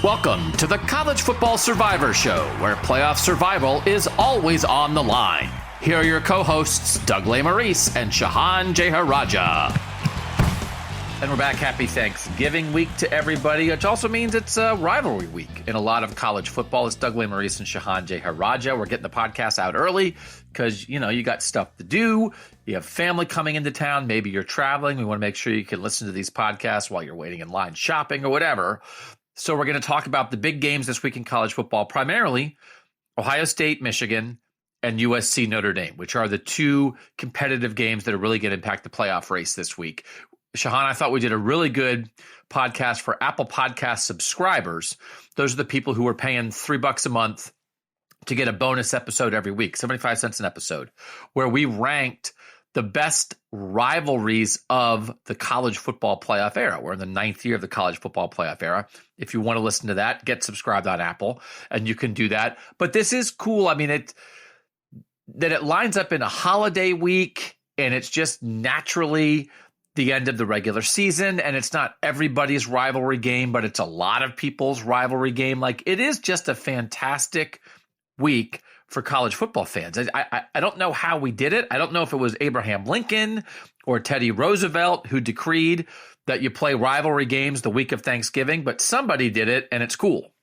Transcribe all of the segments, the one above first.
Welcome to the College Football Survivor Show, where playoff survival is always on the line. Here are your co-hosts, Doug Lesmerises and Shehan Jeyarajah. And we're back. Happy Thanksgiving week to everybody, which also means it's a rivalry week in a lot of college football. It's Doug Lesmerises and Shehan Jeyarajah. We're getting the podcast out early because, you got stuff to do. You have family coming into town. Maybe you're traveling. We want to make sure you can listen to these podcasts while you're waiting in line shopping or whatever. So we're going to talk about the big games this week in college football, primarily Ohio State, Michigan, and USC-Notre Dame, which are the two competitive games that are really going to impact the playoff race this week. Shehan, I thought we did a really good podcast for Apple Podcast subscribers. Those are the people who are paying $3 a month to get a bonus episode every week, 75 cents an episode, where we ranked the best rivalries of the college football playoff era. We're in the 9th year of the college football playoff era. If you want to listen to that, get subscribed on Apple, and you can do that. But this is cool. I mean, it lines up in a holiday week, and it's just naturally the end of the regular season, and it's not everybody's rivalry game, but it's a lot of people's rivalry game. Like, it is just a fantastic week for college football fans. I don't know how we did it. I don't know if it was Abraham Lincoln or Teddy Roosevelt who decreed that you play rivalry games the week of Thanksgiving, but somebody did it, and it's cool.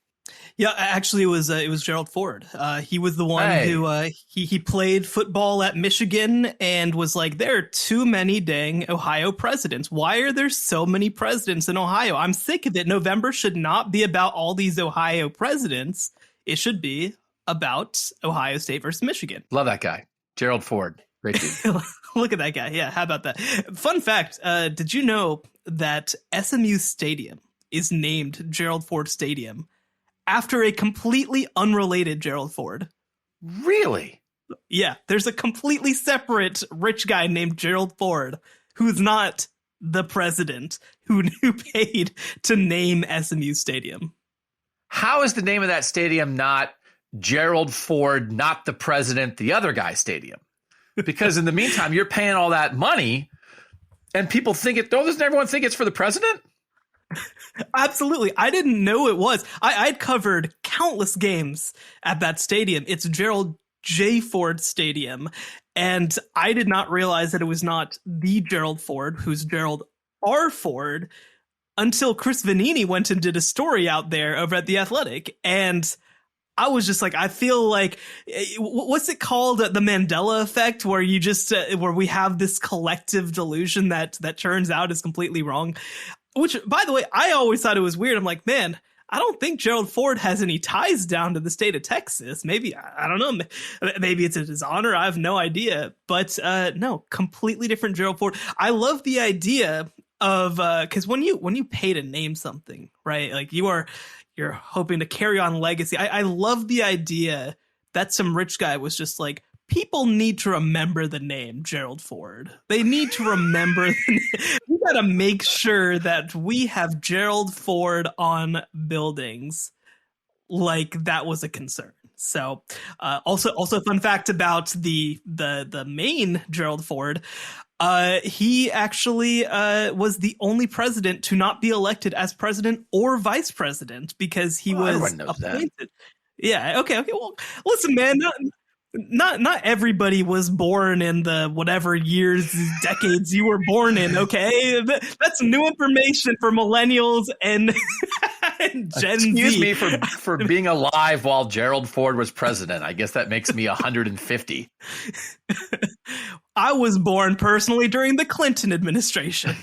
Yeah, actually, it was Gerald Ford. He was the one who he played football at Michigan and was like, there are too many dang Ohio presidents. Why are there so many presidents in Ohio? I'm sick of it. November should not be about all these Ohio presidents. It should be about Ohio State versus Michigan. Love that guy. Gerald Ford. Great dude. Look at that guy. Yeah, how about that? Fun fact, did you know that SMU Stadium is named Gerald Ford Stadium after a completely unrelated Gerald Ford? Really? Yeah, there's a completely separate rich guy named Gerald Ford who's not the president who paid to name SMU Stadium. How is the name of that stadium not Gerald Ford, not the president, the other guy stadium? Because in the meantime, you're paying all that money and people think doesn't everyone think it's for the president? Absolutely. I didn't know it was. I'd covered countless games at that stadium. It's Gerald J. Ford Stadium. And I did not realize that it was not the Gerald Ford, who's Gerald R. Ford, until Chris Vanini went and did a story out there over at The Athletic. And I was just like, I feel like, what's it called? The Mandela effect, where you just, where we have this collective delusion that turns out is completely wrong. Which, by the way, I always thought it was weird. I'm like, man, I don't think Gerald Ford has any ties down to the state of Texas. Maybe, I don't know. Maybe it's in his honor. I have no idea. But no, completely different Gerald Ford. I love the idea of, because when you pay to name something, right? Like you're hoping to carry on legacy. I love the idea that some rich guy was just like, people need to remember the name Gerald Ford. They need to remember the name. We got to make sure that we have Gerald Ford on buildings. Like that was a concern. So also fun fact about the main Gerald Ford. He actually was the only president to not be elected as president or vice president because he was appointed. That. Yeah. Okay. Well, listen, man. Not everybody was born in the whatever years, decades you were born in. Okay, that's new information for millennials and Gen Z. Excuse me for being alive while Gerald Ford was president. I guess that makes me 150. I was born personally during the Clinton administration.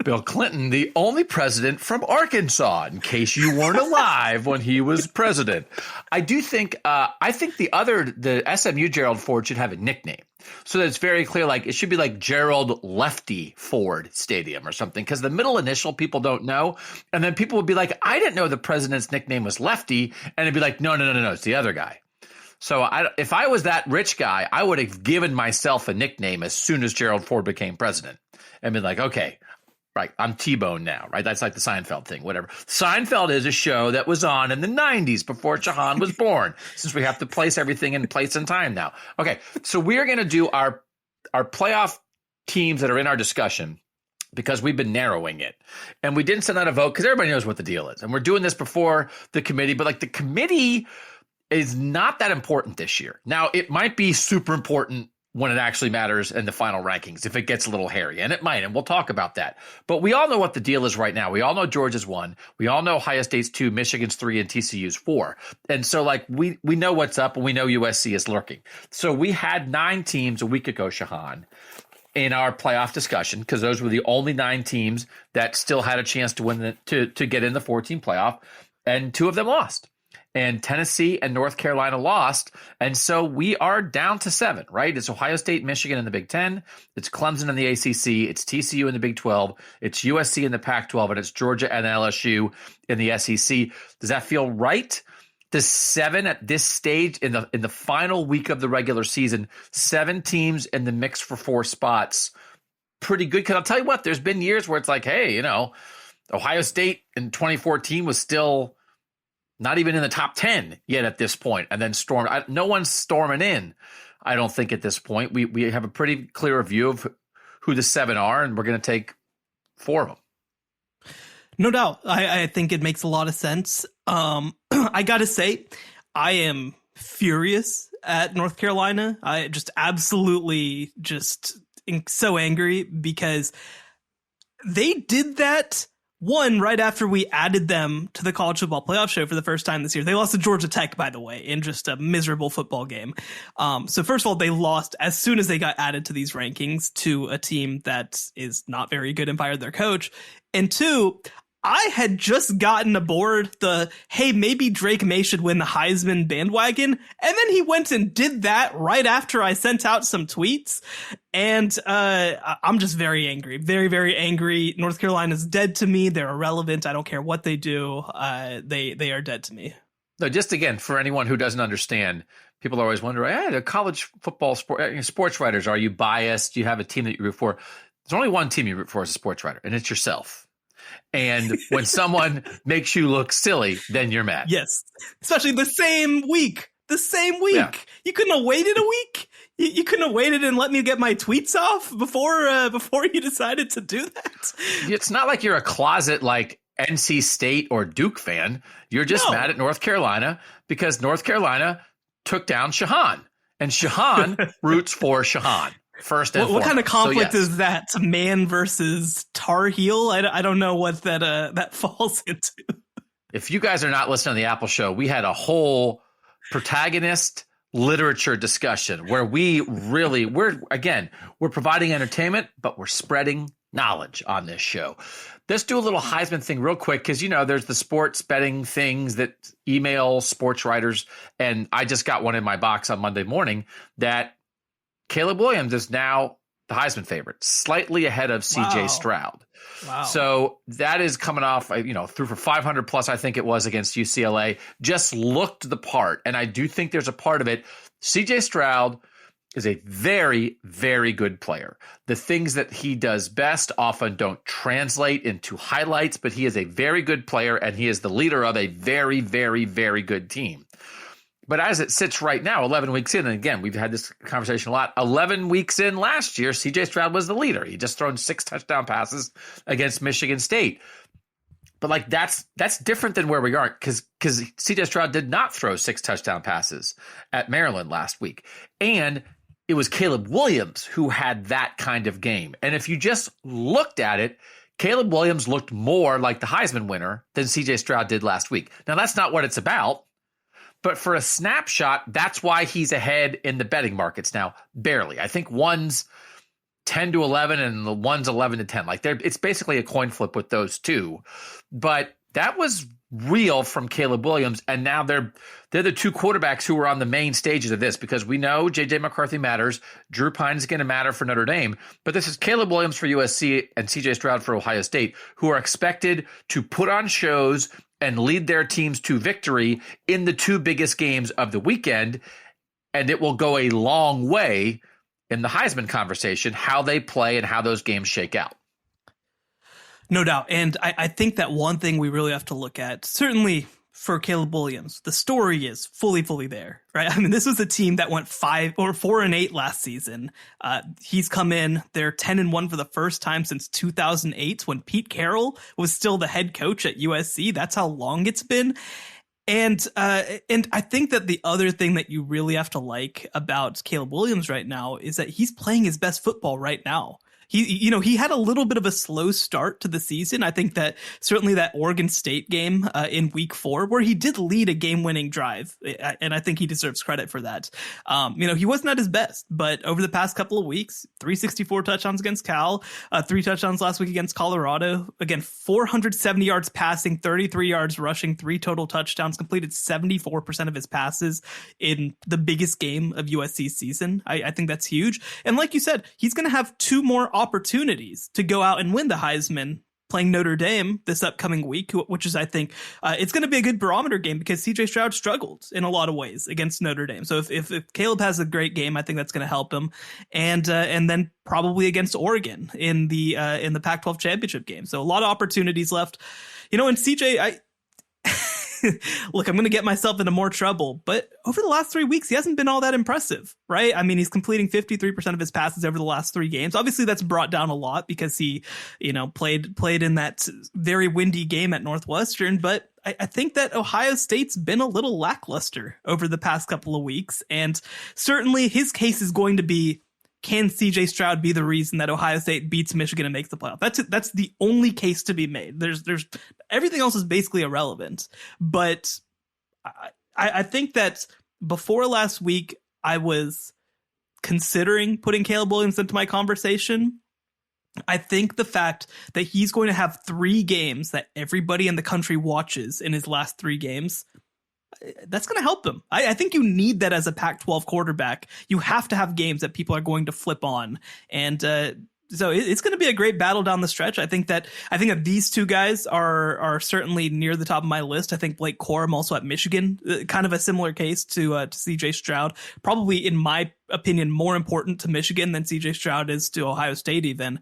Bill Clinton, the only president from Arkansas, in case you weren't alive when he was president. I think the SMU Gerald Ford should have a nickname so that it's very clear. Like it should be like Gerald Lefty Ford Stadium or something, because the middle initial people don't know. And then people would be like, I didn't know the president's nickname was Lefty. And it'd be like, no, it's the other guy. So if I was that rich guy, I would have given myself a nickname as soon as Gerald Ford became president and been like, okay, right, I'm T-Bone now, right? That's like the Seinfeld thing, whatever. Seinfeld is a show that was on in the 90s before Shehan was born, since we have to place everything in place and time now. Okay, so we're going to do our playoff teams that are in our discussion because we've been narrowing it. And we didn't send out a vote because everybody knows what the deal is. And we're doing this before the committee, but like the committee is not that important this year. Now, it might be super important when it actually matters in the final rankings, if it gets a little hairy, and it might, and we'll talk about that. But we all know what the deal is right now. We all know Georgia's 1. We all know Ohio State's 2, Michigan's 3, and TCU's 4. And so, like, we know what's up, and we know USC is lurking. So we had 9 teams a week ago, Shehan, in our playoff discussion, because those were the only 9 teams that still had a chance to win to get in the 14 playoff, and 2 of them lost. And Tennessee and North Carolina lost. And so we are down to 7, right? It's Ohio State, Michigan in the Big 10. It's Clemson in the ACC. It's TCU in the Big 12. It's USC in the Pac-12. And it's Georgia and LSU in the SEC. Does that feel right? Does 7 at this stage in the final week of the regular season, 7 teams in the mix for 4 spots, pretty good? Because I'll tell you what, there's been years where it's like, hey, Ohio State in 2014 was still not even in the top 10 yet at this point, and then stormed. No one's storming in, I don't think, at this point. We have a pretty clear view of who the 7 are, and we're going to take 4 of them. No doubt. I think it makes a lot of sense. I got to say, I am furious at North Carolina. I just absolutely so angry because they did that. One, right after we added them to the college football playoff show for the first time this year. They lost to Georgia Tech, by the way, in just a miserable football game. So first of all, they lost as soon as they got added to these rankings to a team that is not very good and fired their coach. And 2, I had just gotten aboard the, hey, maybe Drake May should win the Heisman bandwagon. And then he went and did that right after I sent out some tweets. And I'm just very angry, very, very angry. North Carolina's dead to me. They're irrelevant. I don't care what they do. They are dead to me. No, just again, for anyone who doesn't understand, people always wonder, hey, the college football sports writers, are you biased? Do you have a team that you root for? There's only one team you root for as a sports writer, and it's yourself. And when someone makes you look silly, then you're mad. Yes. Especially the same week. Yeah. You couldn't have waited a week. You couldn't have waited and let me get my tweets off before you decided to do that. It's not like you're a closet like NC State or Duke fan. You're just mad at North Carolina because North Carolina took down Shehan. And Shehan roots for Shehan. First and what foremost. kind of conflict is that? Man versus Tar Heel? I don't know what that falls into. If you guys are not listening to the Apple Show, we had a whole protagonist literature discussion where we're providing entertainment, but we're spreading knowledge on this show. Let's do a little Heisman thing real quick because, there's the sports betting things that email sports writers, and I just got one in my box on Monday morning that Caleb Williams is now the Heisman favorite, slightly ahead of CJ Stroud. Wow. So that is coming off, threw for 500 plus, I think it was, against UCLA, just looked the part. And I do think there's a part of it. CJ Stroud is a very, very good player. The things that he does best often don't translate into highlights, but he is a very good player, and he is the leader of a very, very, very good team. But as it sits right now, 11 weeks in, and again, we've had this conversation a lot, 11 weeks in last year, CJ Stroud was the leader. He just thrown 6 touchdown passes against Michigan State. But that's different than where we are because CJ Stroud did not throw 6 touchdown passes at Maryland last week. And it was Caleb Williams who had that kind of game. And if you just looked at it, Caleb Williams looked more like the Heisman winner than CJ Stroud did last week. Now, that's not what it's about. But for a snapshot, that's why he's ahead in the betting markets now, barely. I think one's 10 to 11 and the one's 11 to 10. It's basically a coin flip with those two. But that was real from Caleb Williams, and now they're the 2 quarterbacks who are on the main stages of this because we know J.J. McCarthy matters. Drew Pine is going to matter for Notre Dame. But this is Caleb Williams for USC and C.J. Stroud for Ohio State, who are expected to put on shows and lead their teams to victory in the 2 biggest games of the weekend. And it will go a long way in the Heisman conversation, how they play and how those games shake out. No doubt. And I think that one thing we really have to look at, certainly for Caleb Williams. The story is fully there, right? I mean, this was a team that went 4-8 last season. He's come in, they're 10-1 for the first time since 2008 when Pete Carroll was still the head coach at USC. That's how long it's been. And I think that the other thing that you really have to like about Caleb Williams right now is that he's playing his best football right now. He had a little bit of a slow start to the season. I think that certainly that Oregon State game in week 4, where he did lead a game-winning drive, and I think he deserves credit for that. He wasn't at his best, but over the past couple of weeks, 364 touchdowns against Cal, 3 touchdowns last week against Colorado. Again, 470 yards passing, 33 yards rushing, 3 total touchdowns, completed 74% of his passes in the biggest game of USC's season. I think that's huge. And like you said, he's going to have 2 more opportunities to go out and win the Heisman playing Notre Dame this upcoming week, which is, I think, it's going to be a good barometer game because CJ Stroud struggled in a lot of ways against Notre Dame. So if Caleb has a great game, I think that's going to help him. And then probably against Oregon in the Pac-12 championship game. So a lot of opportunities left, and CJ, look, I'm going to get myself into more trouble, but over the last 3 weeks, he hasn't been all that impressive, right? I mean, he's completing 53% of his passes over the last 3 games. Obviously, that's brought down a lot because he, played in that very windy game at Northwestern. But I think that Ohio State's been a little lackluster over the past couple of weeks. And certainly his case is going to be, can CJ Stroud be the reason that Ohio State beats Michigan and makes the playoff? That's the only case to be made. There's everything else is basically irrelevant. But I think that before last week, I was considering putting Caleb Williams into my conversation. I think the fact that he's going to have 3 games that everybody in the country watches in his last 3 games, that's going to help him. I think you need that as a Pac-12 quarterback. You have to have games that people are going to flip on. And so it's going to be a great battle down the stretch. I think that these 2 guys are certainly near the top of my list. I think Blake Corum also at Michigan, kind of a similar case to CJ Stroud, probably in my opinion more important to Michigan than CJ Stroud is to Ohio State even.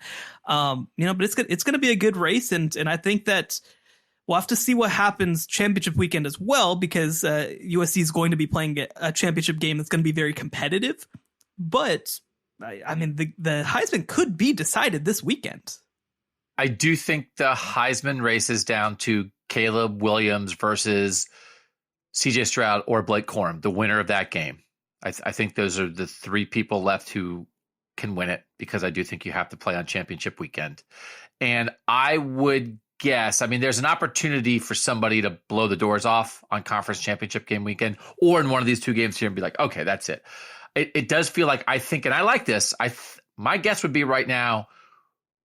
But it's going to be a good race. And I think that we'll have to see what happens championship weekend as well, because USC is going to be playing a championship game that's going to be very competitive. But I mean, the Heisman could be decided this weekend. I do think the Heisman races down to Caleb Williams versus CJ Stroud or Blake Corum, the winner of that game. I think those are the 3 people left who can win it, because I do think you have to play on championship weekend. And I would guess, I mean, there's an opportunity for somebody to blow the doors off on conference championship game weekend or in one of these 2 games here and be like, okay, that's it. It does feel like, I think, and I like this, my guess would be right now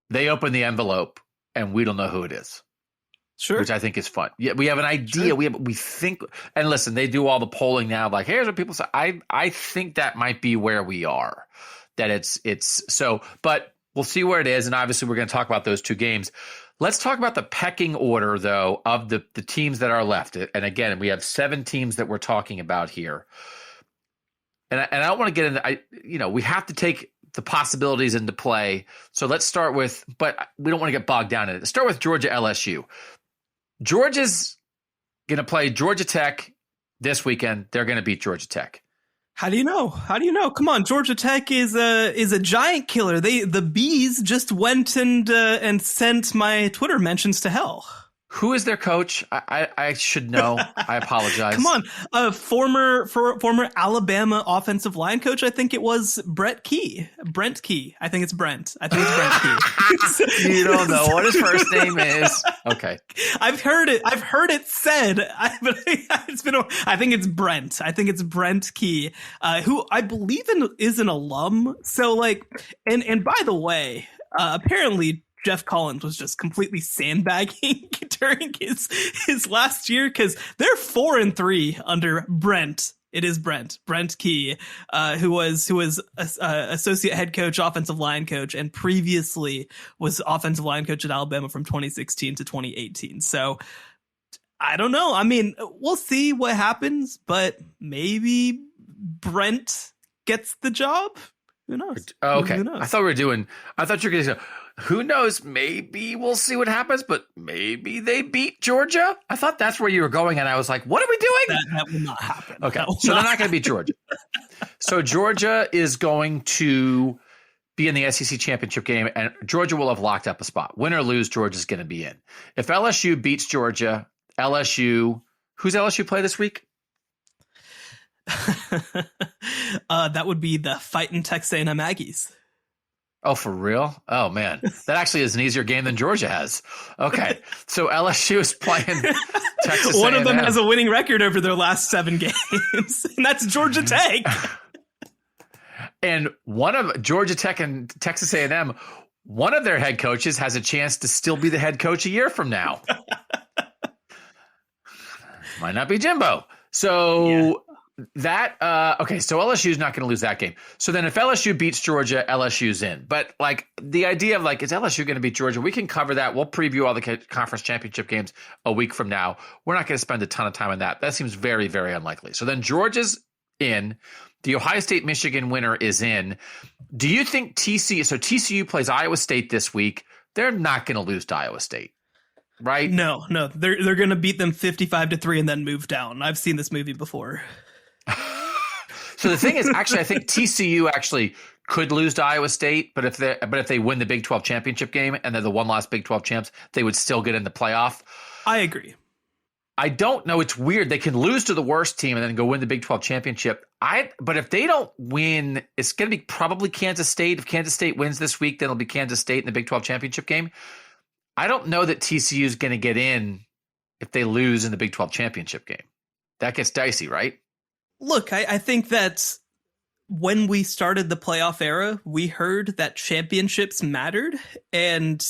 they open the envelope and we don't know who it is. Sure. Which I think is fun. Yeah, we have an idea. Sure. We think, and listen, they do all the polling now, like, here's what people say. I think that might be where we are. That it's so, but we'll see where it is. And obviously we're going to talk about those 2 games. Let's talk about the pecking order, though, of the teams that are left. And again, we have 7 teams that we're talking about here. And I don't want to get into, we have to take the possibilities into play. So let's start with, but we don't want to get bogged down in it. Let's start with Georgia LSU. Georgia's going to play Georgia Tech this weekend. They're going to beat Georgia Tech. How do you know? Come on, Georgia Tech is a giant killer. The bees just went and sent my Twitter mentions to hell. Who is their coach? I should know. I apologize. Come on, former Alabama offensive line coach. I think it was Brent Key. I think it's Brent Key. You don't know what his first name is. Okay. I've heard it said. I think it's Brent. I think it's Brent Key, who I believe is an alum. So and by the way, apparently Jeff Collins was just completely sandbagging during his last year, because they're 4-3 under Brent. It is Brent Key, who was associate head coach, offensive line coach, and previously was offensive line coach at Alabama from 2016 to 2018. So I don't know. I mean, we'll see what happens, but maybe Brent gets the job. Who knows? Oh, okay. Who knows? I thought you were going to say, who knows? Maybe we'll see what happens, but maybe they beat Georgia. I thought that's where you were going, and I was like, what are we doing? That will not happen. Okay, so they're not going to beat Georgia. So Georgia is going to be in the SEC championship game, and Georgia will have locked up a spot. Win or lose, Georgia's going to be in. If LSU beats Georgia, who's LSU play this week? That would be the Fighting Texas A&M Aggies. Oh, for real? Oh, man. That actually is an easier game than Georgia has. Okay. So LSU is playing Texas One A&M. of them has a winning record over their last 7 games, and that's Georgia Tech. And one of Georgia Tech and Texas A&M, one of their head coaches has a chance to still be the head coach a year from now. Might not be Jimbo. So okay, so LSU is not going to lose that game. So then if LSU beats Georgia, LSU's in. But like the idea of like, is LSU going to beat Georgia? We can cover that. We'll preview all the conference championship games a week from now. We're not going to spend a ton of time on that. That seems very, very unlikely. So then Georgia's in. The Ohio State-Michigan winner is in. Do you think TCU plays Iowa State this week? They're not going to lose to Iowa State, right? No. They're going to beat them 55-3 and then move down. I've seen this movie before. So the thing is, actually, I think TCU actually could lose to Iowa State, but if they win the Big 12 championship game and they're the one-loss Big 12 champs, they would still get in the playoff. I agree. I don't know. It's weird. They can lose to the worst team and then go win the Big 12 championship. But if they don't win, it's going to be probably Kansas State. If Kansas State wins this week, then it'll be Kansas State in the Big 12 championship game. I don't know that TCU is going to get in if they lose in the Big 12 championship game. That gets dicey, right? Look, I think that when we started the playoff era, we heard that championships mattered, and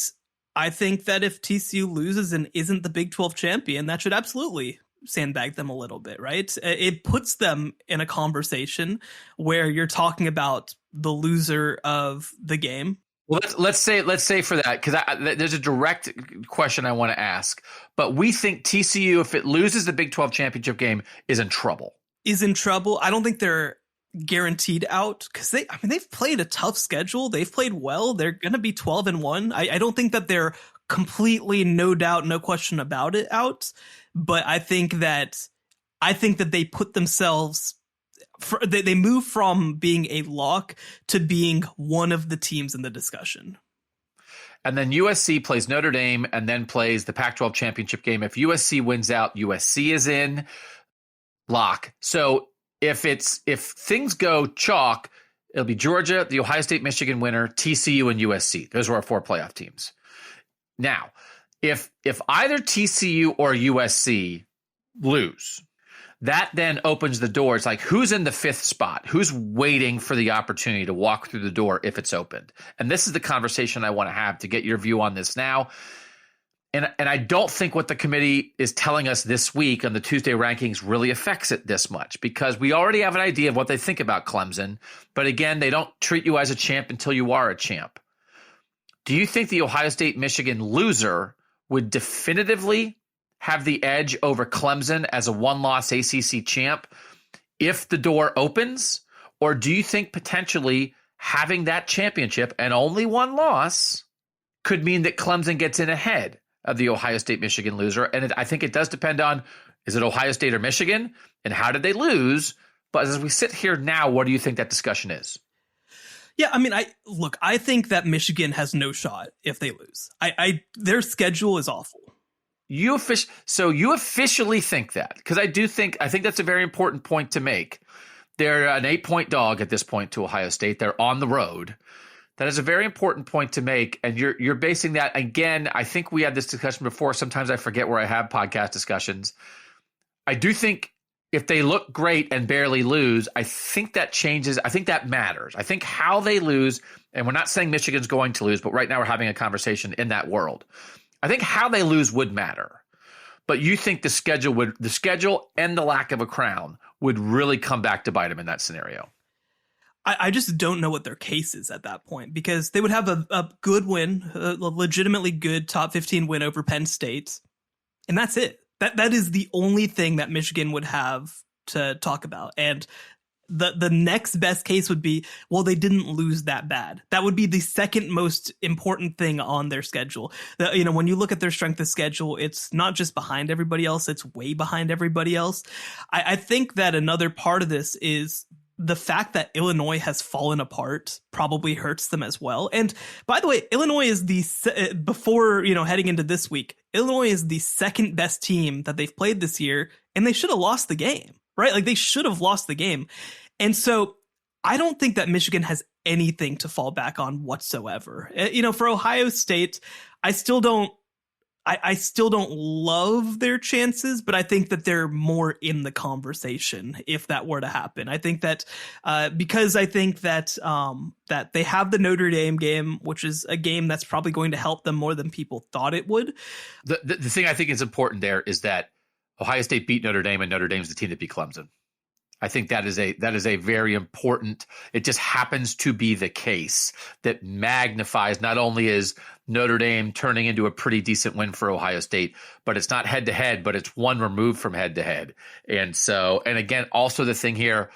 I think that if TCU loses and isn't the Big 12 champion, that should absolutely sandbag them a little bit, right? It puts them in a conversation where you're talking about the loser of the game. Well, let's say for that, because there's a direct question I want to ask. But we think TCU, if it loses the Big 12 championship game, is in trouble. Is in trouble. I don't think they're guaranteed out because they've played a tough schedule. They've played well. They're going to be 12-1. I don't think that they're completely, no doubt, no question about it, out. But I think that they put themselves. They move from being a lock to being one of the teams in the discussion. And then USC plays Notre Dame and then plays the Pac-12 championship game. If USC wins out, USC is in. Lock. So if things go chalk, it'll be Georgia, the Ohio State-Michigan winner, TCU, and USC. Those are our 4 playoff teams. Now, if either TCU or USC lose, that then opens the door. It's like, who's in the 5th spot? Who's waiting for the opportunity to walk through the door if it's opened? And this is the conversation I want to have to get your view on this now. And I don't think what the committee is telling us this week on the Tuesday rankings really affects it this much, because we already have an idea of what they think about Clemson. But again, they don't treat you as a champ until you are a champ. Do you think the Ohio State-Michigan loser would definitively have the edge over Clemson as a one-loss ACC champ if the door opens? Or do you think potentially having that championship and only one loss could mean that Clemson gets in ahead of the Ohio State-Michigan loser? And I think it does depend on, is it Ohio State or Michigan? And how did they lose? But as we sit here now, what do you think that discussion is? Yeah, I think that Michigan has no shot if they lose. Their schedule is awful. So you officially think that? Because I think that's a very important point to make. They're an 8-point dog at this point to Ohio State. They're on the road. That is a very important point to make. And you're basing that, again, I think we had this discussion before. Sometimes I forget where I have podcast discussions. I do think if they look great and barely lose, I think that changes. I think that matters. I think how they lose, and we're not saying Michigan's going to lose, but right now we're having a conversation in that world. I think how they lose would matter. But you think the schedule and the lack of a crown would really come back to bite them in that scenario? I just don't know what their case is at that point, because they would have a good win, a legitimately good top 15 win over Penn State. And that's it. That is the only thing that Michigan would have to talk about. And the next best case would be, well, they didn't lose that bad. That would be the second most important thing on their schedule. When you look at their strength of schedule, it's not just behind everybody else, it's way behind everybody else. I think that another part of this is the fact that Illinois has fallen apart probably hurts them as well. And by the way, Illinois is before, heading into this week, Illinois is the second best team that they've played this year, and they should have lost the game. Right? Like, they should have lost the game. And so I don't think that Michigan has anything to fall back on whatsoever. For Ohio State, I still don't love their chances, but I think that they're more in the conversation if that were to happen. I think that because I think that that they have the Notre Dame game, which is a game that's probably going to help them more than people thought it would. The thing I think is important there is that Ohio State beat Notre Dame, and Notre Dame's the team that beat Clemson. I think that is a very important. It just happens to be the case that magnifies not only is Notre Dame turning into a pretty decent win for Ohio State, but it's not head to head, but it's one removed from head to head. And so, and again, also the thing here,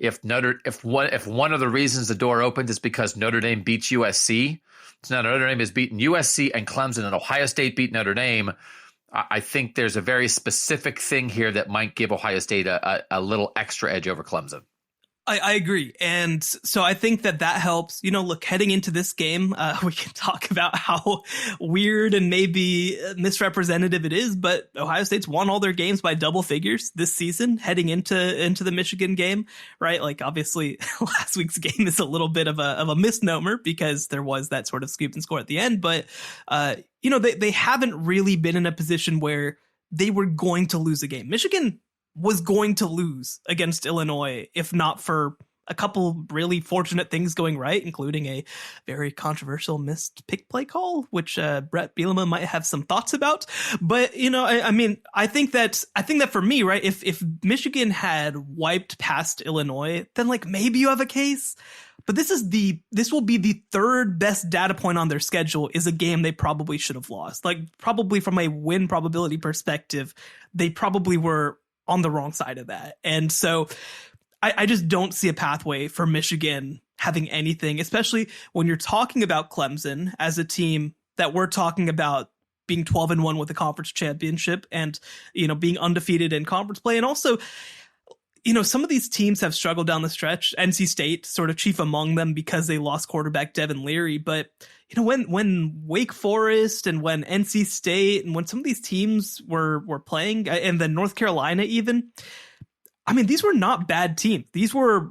if one of the reasons the door opened is because Notre Dame beats USC, so now Notre Dame has beaten USC and Clemson, and Ohio State beat Notre Dame. I think there's a very specific thing here that might give Ohio State a little extra edge over Clemson. I agree. And so I think that helps. Look, heading into this game, we can talk about how weird and maybe misrepresentative it is, but Ohio State's won all their games by double figures this season heading into the Michigan game, right? Like, obviously last week's game is a little bit of a misnomer because there was that sort of scoop and score at the end, but they haven't really been in a position where they were going to lose a game. Michigan was going to lose against Illinois if not for a couple really fortunate things going right, including a very controversial missed pick play call, which Brett Bielema might have some thoughts about. But, I think that for me, right, if Michigan had wiped past Illinois, then like maybe you have a case. But this will be the third best data point on their schedule is a game they probably should have lost. Like, probably from a win probability perspective, they probably were on the wrong side of that. And so I just don't see a pathway for Michigan having anything, especially when you're talking about Clemson as a team that we're talking about being 12-1 with the conference championship and, being undefeated in conference play. And also, some of these teams have struggled down the stretch. NC State sort of chief among them because they lost quarterback Devin Leary. But, when Wake Forest and when NC State and when some of these teams were playing, and then North Carolina even, these were not bad teams. These were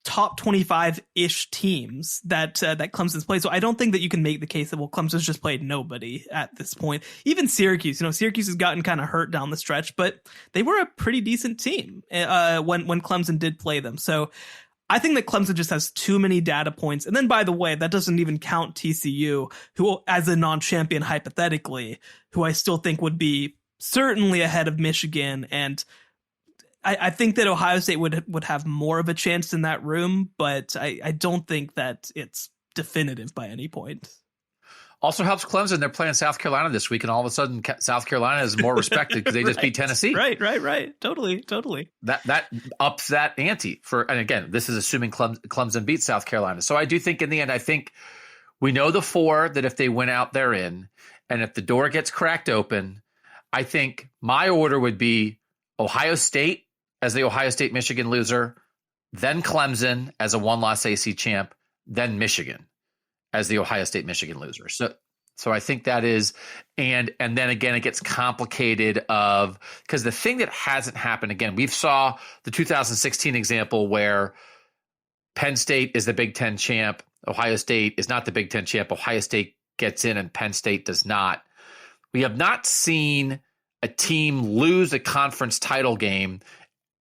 top 25-ish teams that Clemson's played. So I don't think that you can make the case that, well, Clemson's just played nobody at this point. Even Syracuse, Syracuse has gotten kind of hurt down the stretch, but they were a pretty decent team when Clemson did play them. So I think that Clemson just has too many data points. And then, by the way, that doesn't even count TCU, who, as a non-champion hypothetically, who I still think would be certainly ahead of Michigan. And I think that Ohio State would have more of a chance in that room, but I don't think that it's definitive by any point. Also helps Clemson. They're playing South Carolina this week, and all of a sudden South Carolina is more respected because they just beat Tennessee. Right. Totally. That ups that ante for, and again, this is assuming Clemson beats South Carolina. So I do think in the end, I think we know the four that if they win out, they're in. And if the door gets cracked open, I think my order would be Ohio State as the Ohio State-Michigan loser, then Clemson as a one-loss AC champ, then Michigan as the Ohio State-Michigan loser. So I think that is, and then again, it gets complicated because the thing that hasn't happened, again, we saw the 2016 example where Penn State is the Big Ten champ, Ohio State is not the Big Ten champ, Ohio State gets in and Penn State does not. We have not seen a team lose a conference title game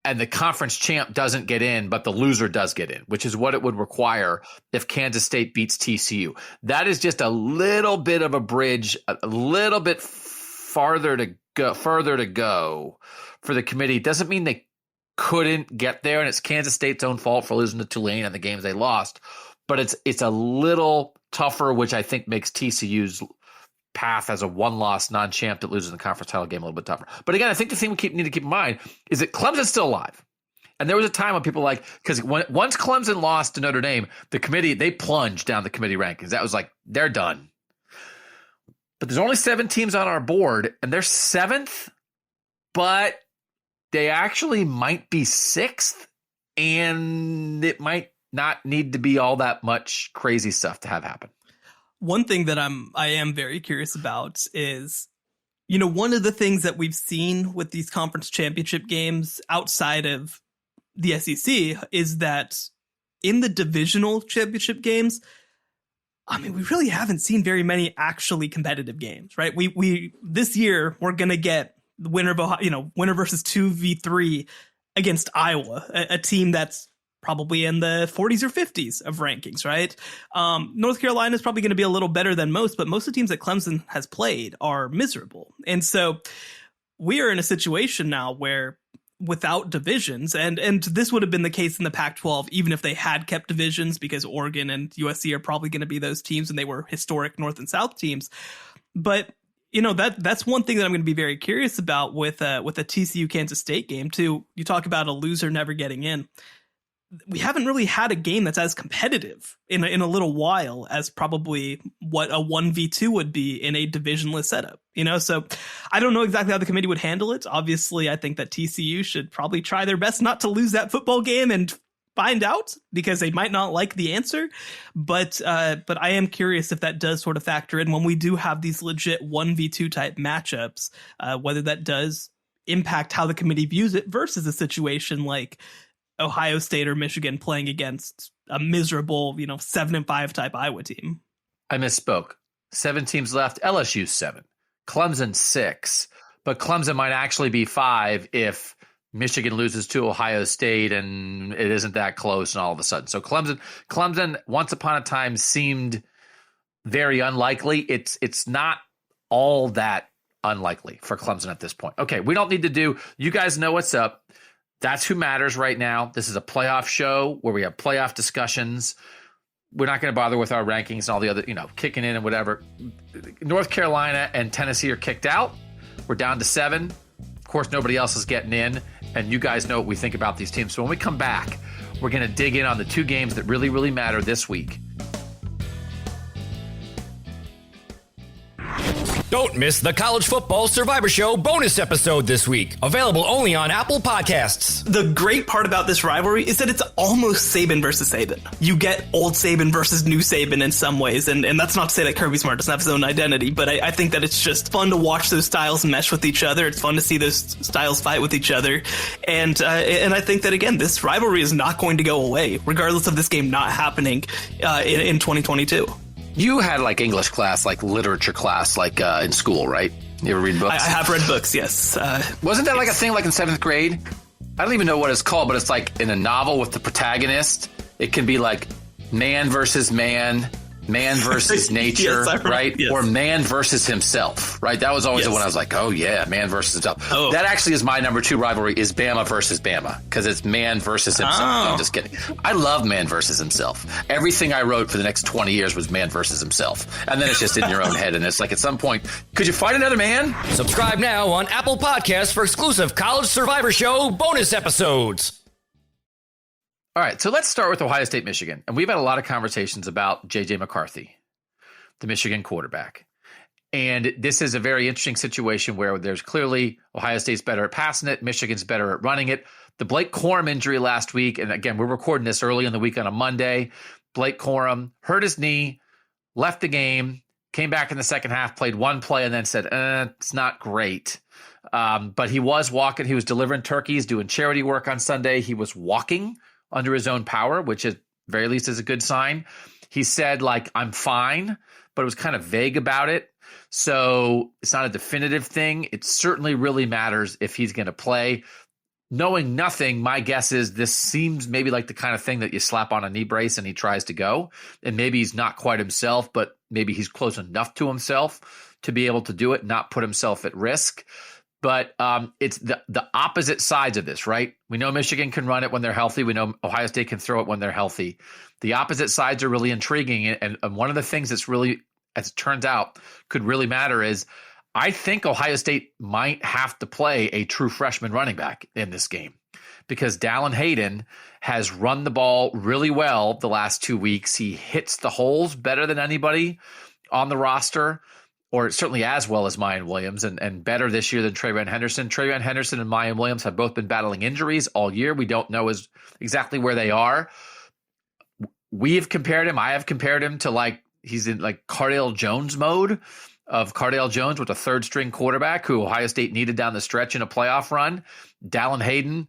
and the conference champ doesn't get in, but the loser does get in, which is what it would require if Kansas State beats TCU. That is just a little bit of a bridge, a little bit further to go for the committee. It doesn't mean they couldn't get there, and it's Kansas State's own fault for losing to Tulane and the games they lost. But it's a little tougher, which I think makes TCU's path as a one-loss non-champ that loses the conference title game a little bit tougher. But again, I think the thing we need to keep in mind is that Clemson's still alive. And there was a time when people because once Clemson lost to Notre Dame, the committee, they plunged down the committee rankings. That was like, they're done. But there's only 7 teams on our board, and they're 7th, but they actually might be 6th, and it might not need to be all that much crazy stuff to have happen. One thing that I am very curious about is, one of the things that we've seen with these conference championship games outside of the SEC is that in the divisional championship games, we really haven't seen very many actually competitive games, right? We this year we're gonna get the winner of winner versus 2v3 against Iowa, a team that's probably in the 40s or 50s of rankings, right? North Carolina is probably going to be a little better than most, but most of the teams that Clemson has played are miserable. And so we are in a situation now where without divisions, and this would have been the case in the Pac-12, even if they had kept divisions, because Oregon and USC are probably going to be those teams, and they were historic North and South teams. But that's one thing that I'm going to be very curious about with a TCU Kansas State game too. You talk about a loser never getting in. We haven't really had a game that's as competitive in a little while as probably what a 1v2 would be in a divisionless setup, So I don't know exactly how the committee would handle it. Obviously, I think that TCU should probably try their best not to lose that football game and find out, because they might not like the answer. But I am curious if that does sort of factor in when we do have these legit 1v2 type matchups, whether that does impact how the committee views it versus a situation like Ohio State or Michigan playing against a miserable, 7-5 type Iowa team. I misspoke. 7 teams left. LSU's 7. Clemson 6. But Clemson might actually be 5 if Michigan loses to Ohio State and it isn't that close and all of a sudden. So Clemson once upon a time seemed very unlikely. It's not all that unlikely for Clemson at this point. Okay, we don't need to you guys know what's up. That's who matters right now. This is a playoff show where we have playoff discussions. We're not going to bother with our rankings and all the other, kicking in and whatever. North Carolina and Tennessee are kicked out. We're down to 7. Of course, nobody else is getting in. And you guys know what we think about these teams. So when we come back, we're going to dig in on the 2 games that really, really matter this week. Don't miss the College Football Survivor Show bonus episode this week. Available only on Apple Podcasts. The great part about this rivalry is that it's almost Saban versus Saban. You get old Saban versus new Saban in some ways, and that's not to say that Kirby Smart doesn't have his own identity, but I think that it's just fun to watch those styles mesh with each other. It's fun to see those styles fight with each other, and I think that, again, this rivalry is not going to go away, regardless of this game not happening in 2022. You had English class, literature class, in school, right? You ever read books? I have read books, yes. Wasn't that a thing in 7th grade? I don't even know what it's called, but it's in a novel with the protagonist. It can be man versus man, man versus nature, yes, right? Yes. Or man versus himself, right? That was always the one I was oh yeah, man versus himself. Oh. That actually is my number 2 rivalry, is Bama versus Bama, because it's man versus himself. Oh. No, I'm just kidding. I love man versus himself. Everything I wrote for the next 20 years was man versus himself. And then it's just in your own head. And it's at some point, could you find another man? Subscribe now on Apple Podcasts for exclusive College Survivor Show bonus episodes. All right, so let's start with Ohio State, Michigan. And we've had a lot of conversations about J.J. McCarthy, the Michigan quarterback. And this is a very interesting situation where there's clearly Ohio State's better at passing it, Michigan's better at running it. The Blake Corum injury last week, and again, we're recording this early in the week on a Monday. Blake Corum hurt his knee, left the game, came back in the second half, played one play, and then said, it's not great. But he was walking. He was delivering turkeys, doing charity work on Sunday. He was walking under his own power, which at very least is a good sign. He said, I'm fine, but it was kind of vague about it. So it's not a definitive thing. It certainly really matters if he's going to play. Knowing nothing, my guess is this seems maybe like the kind of thing that you slap on a knee brace and he tries to go. And maybe he's not quite himself, but maybe he's close enough to himself to be able to do it, not put himself at risk. But it's the opposite sides of this, right? We know Michigan can run it when they're healthy. We know Ohio State can throw it when they're healthy. The opposite sides are really intriguing. And one of the things that's really, as it turns out, could really matter is I think Ohio State might have to play a true freshman running back in this game. because Dallin Hayden has run the ball really well the last 2 weeks. He hits the holes better than anybody on the roster, or certainly as well as Mayan Williams, and better this year than TreVeyon Henderson. TreVeyon Henderson and Mayan Williams have both been battling injuries all year. We don't know exactly where they are. We have compared him. I have compared him to he's in Cardale Jones mode of Cardale Jones with a third string quarterback who Ohio State needed down the stretch in a playoff run. Dallin Hayden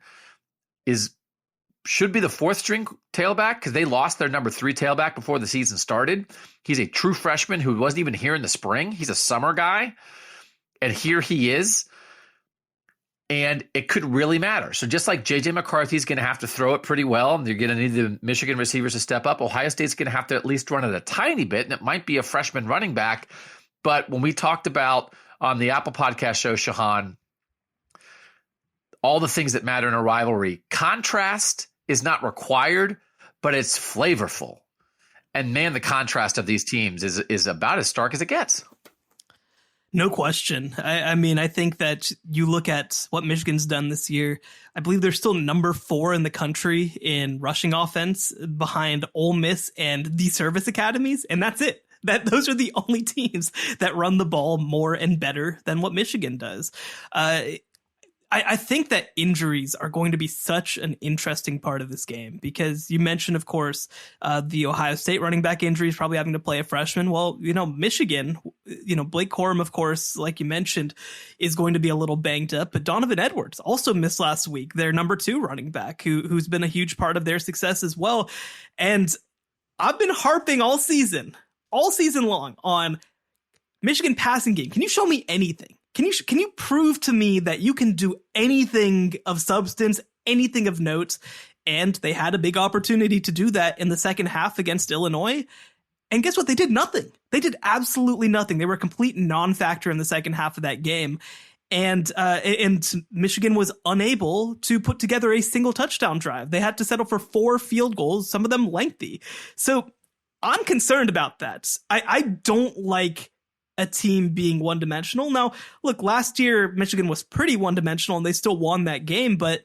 should be the fourth string tailback because they lost their number 3 tailback before the season started. He's a true freshman who wasn't even here in the spring. He's a summer guy. And here he is. And it could really matter. So just like J.J. McCarthy's going to have to throw it pretty well, and you're going to need the Michigan receivers to step up, Ohio State's going to have to at least run it a tiny bit, and it might be a freshman running back. But when we talked about on the Apple Podcast show, Shehan, all the things that matter in a rivalry, contrast is not required, but it's flavorful. And man, the contrast of these teams is about as stark as it gets. No question. I mean, I think that you look at what Michigan's done this year. I believe they're still number 4 in the country in rushing offense behind Ole Miss and the service academies. And that's it. Those are the only teams that run the ball more and better than what Michigan does. I think that injuries are going to be such an interesting part of this game because you mentioned, of course, the Ohio State running back injuries, probably having to play a freshman. Well, Michigan, Blake Corum, of course, like you mentioned, is going to be a little banged up. But Donovan Edwards also missed last week, their number 2 running back, who's been a huge part of their success as well. And I've been harping all season long on Michigan passing game. Can you show me anything? Can you prove to me that you can do anything of substance, anything of note? And they had a big opportunity to do that in the second half against Illinois. And guess what? They did nothing. They did absolutely nothing. They were a complete non-factor in the second half of that game. And Michigan was unable to put together a single touchdown drive. They had to settle for 4 field goals, some of them lengthy. So I'm concerned about that. I don't like a team being one-dimensional. Now, look, last year Michigan was pretty one-dimensional and they still won that game, but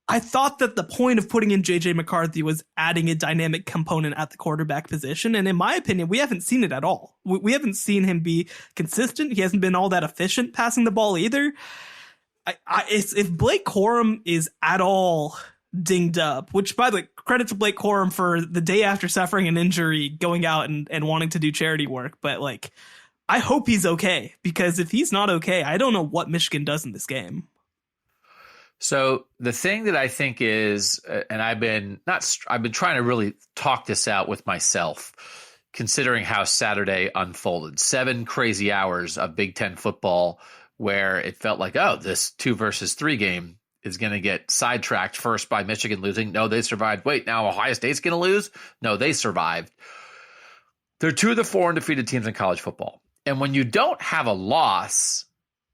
I thought that the point of putting in J.J. McCarthy was adding a dynamic component at the quarterback position, and in my opinion, we haven't seen it at all. We haven't seen him be consistent. He hasn't been all that efficient passing the ball either. If Blake Corum is at all dinged up, which, by the way, credit to Blake Corum for the day after suffering an injury, going out and wanting to do charity work, but I hope he's okay, because if he's not okay, I don't know what Michigan does in this game. So the thing that I think is, and I've been trying to really talk this out with myself, considering how Saturday unfolded. 7 crazy hours of Big Ten football where it felt like, oh, this 2 versus 3 game is going to get sidetracked first by Michigan losing. No, they survived. Wait, now Ohio State's going to lose? No, they survived. They're 2 of the 4 undefeated teams in college football. And when you don't have a loss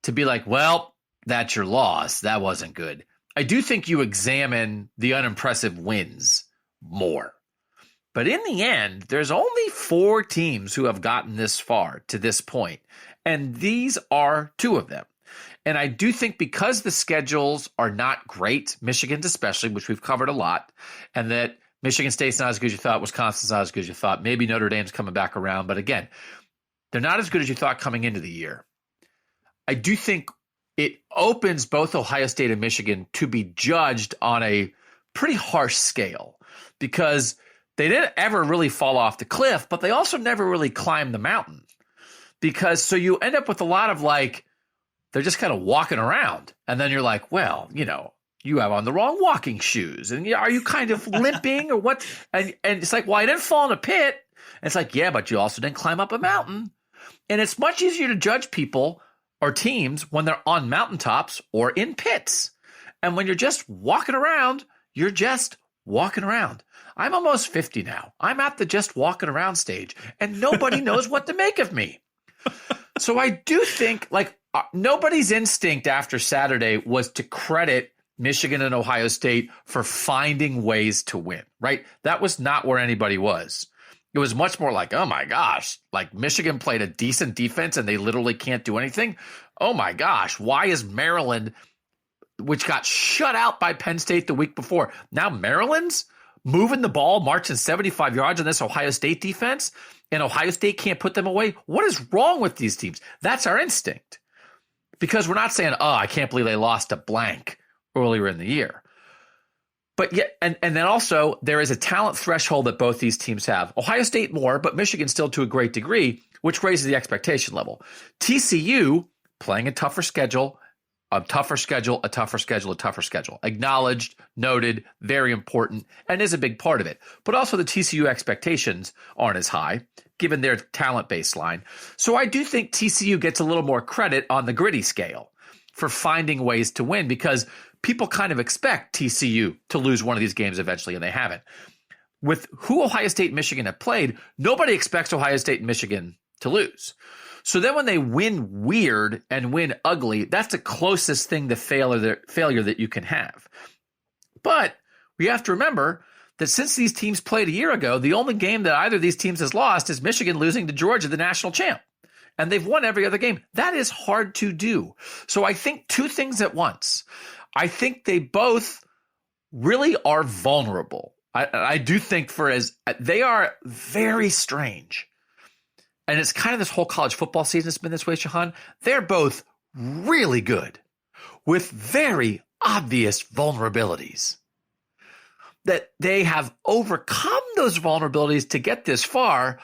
to be like, well, that's your loss, that wasn't good, I do think you examine the unimpressive wins more. But in the end, there's only 4 teams who have gotten this far to this point, and these are 2 of them. And I do think because the schedules are not great, Michigan's especially, which we've covered a lot, and that Michigan State's not as good as you thought, Wisconsin's not as good as you thought, maybe Notre Dame's coming back around, but again, they're not as good as you thought coming into the year. I do think it opens both Ohio State and Michigan to be judged on a pretty harsh scale, because they didn't ever really fall off the cliff, but they also never really climbed the mountain. So you end up with a lot of they're just kind of walking around. And then you're like, well, you have on the wrong walking shoes. And are you kind of limping or what? And it's like, well, I didn't fall in a pit. And it's like, yeah, but you also didn't climb up a mountain. And it's much easier to judge people or teams when they're on mountaintops or in pits. And when you're just walking around, you're just walking around. I'm almost 50 now. I'm at the just walking around stage, and nobody knows what to make of me. So I do think nobody's instinct after Saturday was to credit Michigan and Ohio State for finding ways to win, right? That was not where anybody was. It was much more like, oh my gosh, Michigan played a decent defense and they literally can't do anything. Oh my gosh, why is Maryland which got shut out by Penn State the week before. Now Maryland's moving the ball, marching 75 yards on this Ohio State defense, and Ohio State can't put them away. What is wrong with these teams? That's our instinct. Because we're not saying, I can't believe they lost to blank earlier in the year. But yet, and then also there is a talent threshold that both these teams have. Ohio State more, but Michigan still to a great degree, which raises the expectation level. TCU playing a tougher schedule. Acknowledged, noted, very important, and is a big part of it. But also the TCU expectations aren't as high, given their talent baseline. So I do think TCU gets a little more credit on the gritty scale for finding ways to win, because people kind of expect TCU to lose one of these games eventually, and they haven't. With who Ohio State and Michigan have played, nobody expects Ohio State and Michigan to lose. So then when they win weird and win ugly, that's the closest thing to failure that you can have. But we have to remember that since these teams played a year ago, the only game that either of these teams has lost is Michigan losing to Georgia, the national champ. And they've won every other game. That is hard to do. So I think two things at once. I think they both really are vulnerable. I do think they are very strange. And it's kind of this whole college football season has been this way, Shehan. They're both really good with very obvious vulnerabilities. That they have overcome those vulnerabilities to get this far.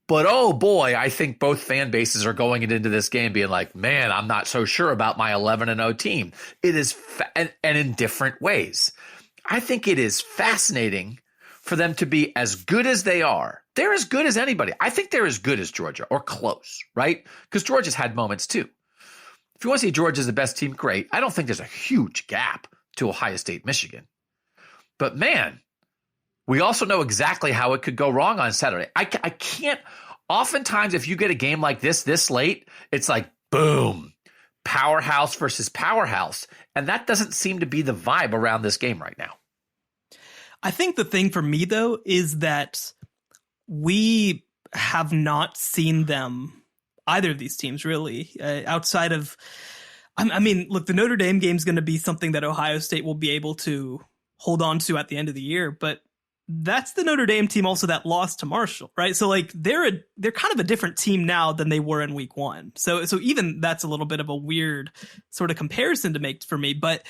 But oh boy, I think both fan bases are going into this game being like, man, I'm not so sure about my 11-0 team. It is, and in different ways. I think it is fascinating for them to be as good as they are. They're as good as anybody. I think they're as good as Georgia, or close, right? Because Georgia's had moments too. If you want to see Georgia's the best team, great. I don't think there's a huge gap to Ohio State, Michigan. But man, we also know exactly how it could go wrong on Saturday. I can't, oftentimes if you get a game like this late, it's like, boom, powerhouse versus powerhouse. And that doesn't seem to be the vibe around this game right now. I think the thing for me, though, is that we have not seen them, either of these teams, really, outside of, I mean, look, the Notre Dame game is going to be something that Ohio State will be able to hold on to at the end of the year. But that's the Notre Dame team also that lost to Marshall, right? So like they're kind of a different team now than they were in week one. So even that's a little bit of a weird sort of comparison to make for me. But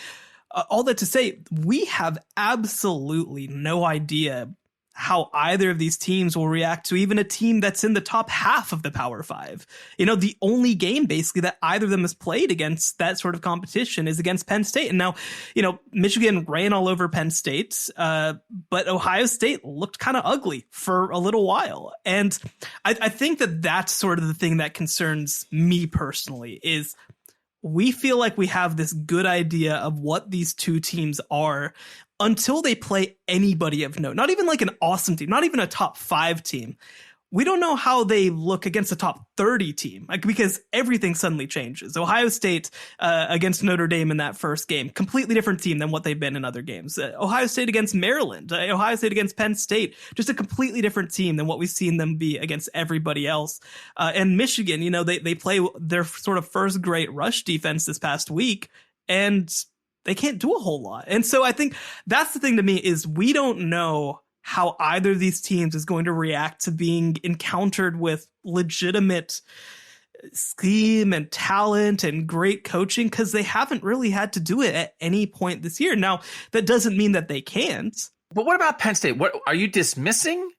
all that to say, we have absolutely no idea how either of these teams will react to even a team that's in the top half of the Power Five. You know, the only game basically that either of them has played against that sort of competition is against Penn State. And now, you know, Michigan ran all over Penn State, but Ohio State looked kind of ugly for a little while. And I think that that's sort of the thing that concerns me personally is we feel like we have this good idea of what these two teams are until they play anybody of note, not even like an awesome team, not even a top 5 team. We don't know how they look against a top 30 team, like, because everything suddenly changes. Ohio State against Notre Dame in that first game, completely different team than what they've been in other games. Ohio State against Maryland, Ohio State against Penn State, just a completely different team than what we've seen them be against everybody else. And Michigan, you know, they play their sort of first great rush defense this past week, and they can't do a whole lot. And so I think that's the thing to me is we don't know how either of these teams is going to react to being encountered with legitimate scheme and talent and great coaching, because they haven't really had to do it at any point this year. Now, that doesn't mean that they can't. But what about Penn State? What are you dismissing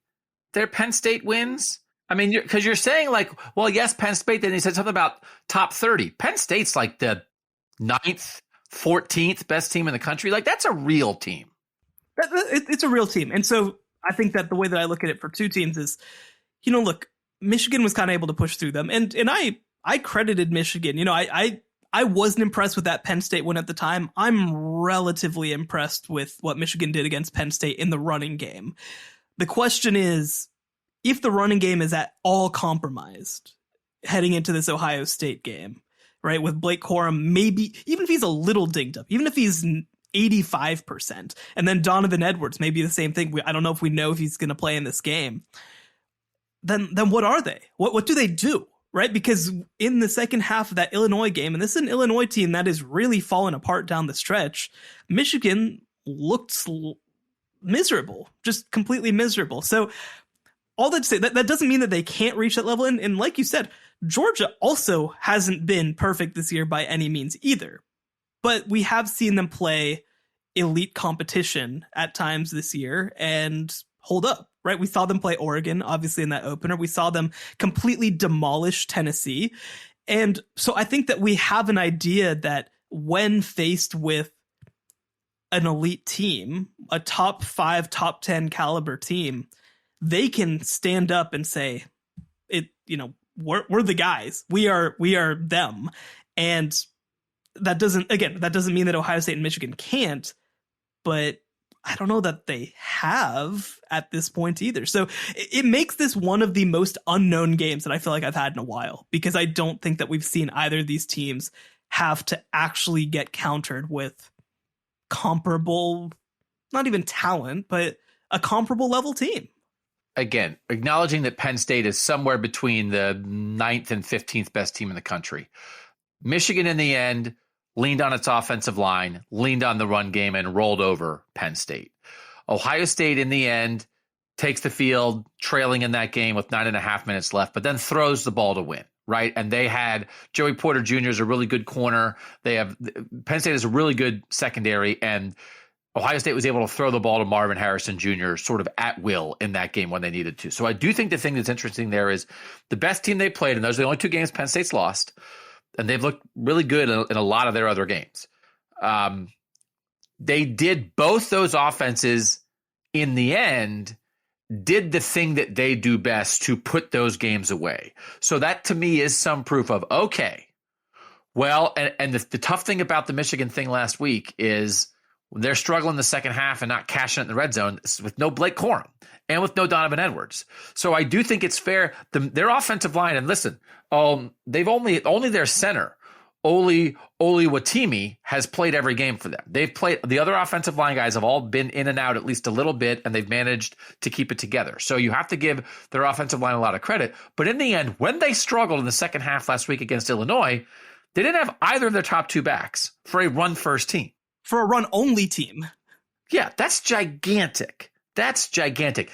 their Penn State wins? I mean, because you're saying like, well, yes, Penn State. Then he said something about top 30. Penn State's like the 9th, 14th best team in the country. Like, that's a real team. It's a real team. And so I think that the way that I look at it for two teams is, you know, look, Michigan was kind of able to push through them. And I credited Michigan. You know, I wasn't impressed with that Penn State win at the time. I'm relatively impressed with what Michigan did against Penn State in the running game. The question is, if the running game is at all compromised heading into this Ohio State game, right, with Blake Corum, maybe even if he's a little dinged up, even if he's 85%, and then Donovan Edwards, maybe the same thing. I don't know if we know if he's going to play in this game. Then what are they? What do they do? right? Because in the second half of that Illinois game, and this is an Illinois team that is really falling apart down the stretch, Michigan looked miserable, just completely miserable. So all that to say, that doesn't mean that they can't reach that level. And like you said, Georgia also hasn't been perfect this year by any means either. But we have seen them play elite competition at times this year and hold up, right? We saw them play Oregon, obviously, in that opener. We saw them completely demolish Tennessee. And so I think that we have an idea that when faced with an elite team, a top 5, top 10 caliber team, they can stand up and say, we're the guys. We are them. And that doesn't mean that Ohio State and Michigan can't, but I don't know that they have at this point either. So it makes this one of the most unknown games that I feel like I've had in a while, because I don't think that we've seen either of these teams have to actually get countered with comparable, not even talent, but a comparable level team. Again, acknowledging that Penn State is somewhere between the 9th and 15th best team in the country. Michigan, in the end, leaned on its offensive line, leaned on the run game, and rolled over Penn State. Ohio State, in the end, takes the field, trailing in that game with 9.5 minutes left, but then throws the ball to win, right? And they had Joey Porter Jr. is a really good corner. Penn State is a really good secondary, and Ohio State was able to throw the ball to Marvin Harrison Jr. sort of at will in that game when they needed to. So I do think the thing that's interesting there is the best team they played, and those are the only 2 games Penn State's lost, and they've looked really good in a lot of their other games. They did both those offenses in the end, did the thing that they do best to put those games away. So that to me is some proof of, okay, well, and the tough thing about the Michigan thing last week is they're struggling the second half and not cashing it in the red zone with no Blake Corum and with no Donovan Edwards. So I do think it's fair. Their offensive line, and listen, they've only their center, Oli Watimi, has played every game for them. They've played, the other offensive line guys have all been in and out at least a little bit, and they've managed to keep it together. So you have to give their offensive line a lot of credit. But in the end, when they struggled in the second half last week against Illinois, they didn't have either of their top 2 backs for a run-first team. For a run-only team. Yeah, that's gigantic. That's gigantic.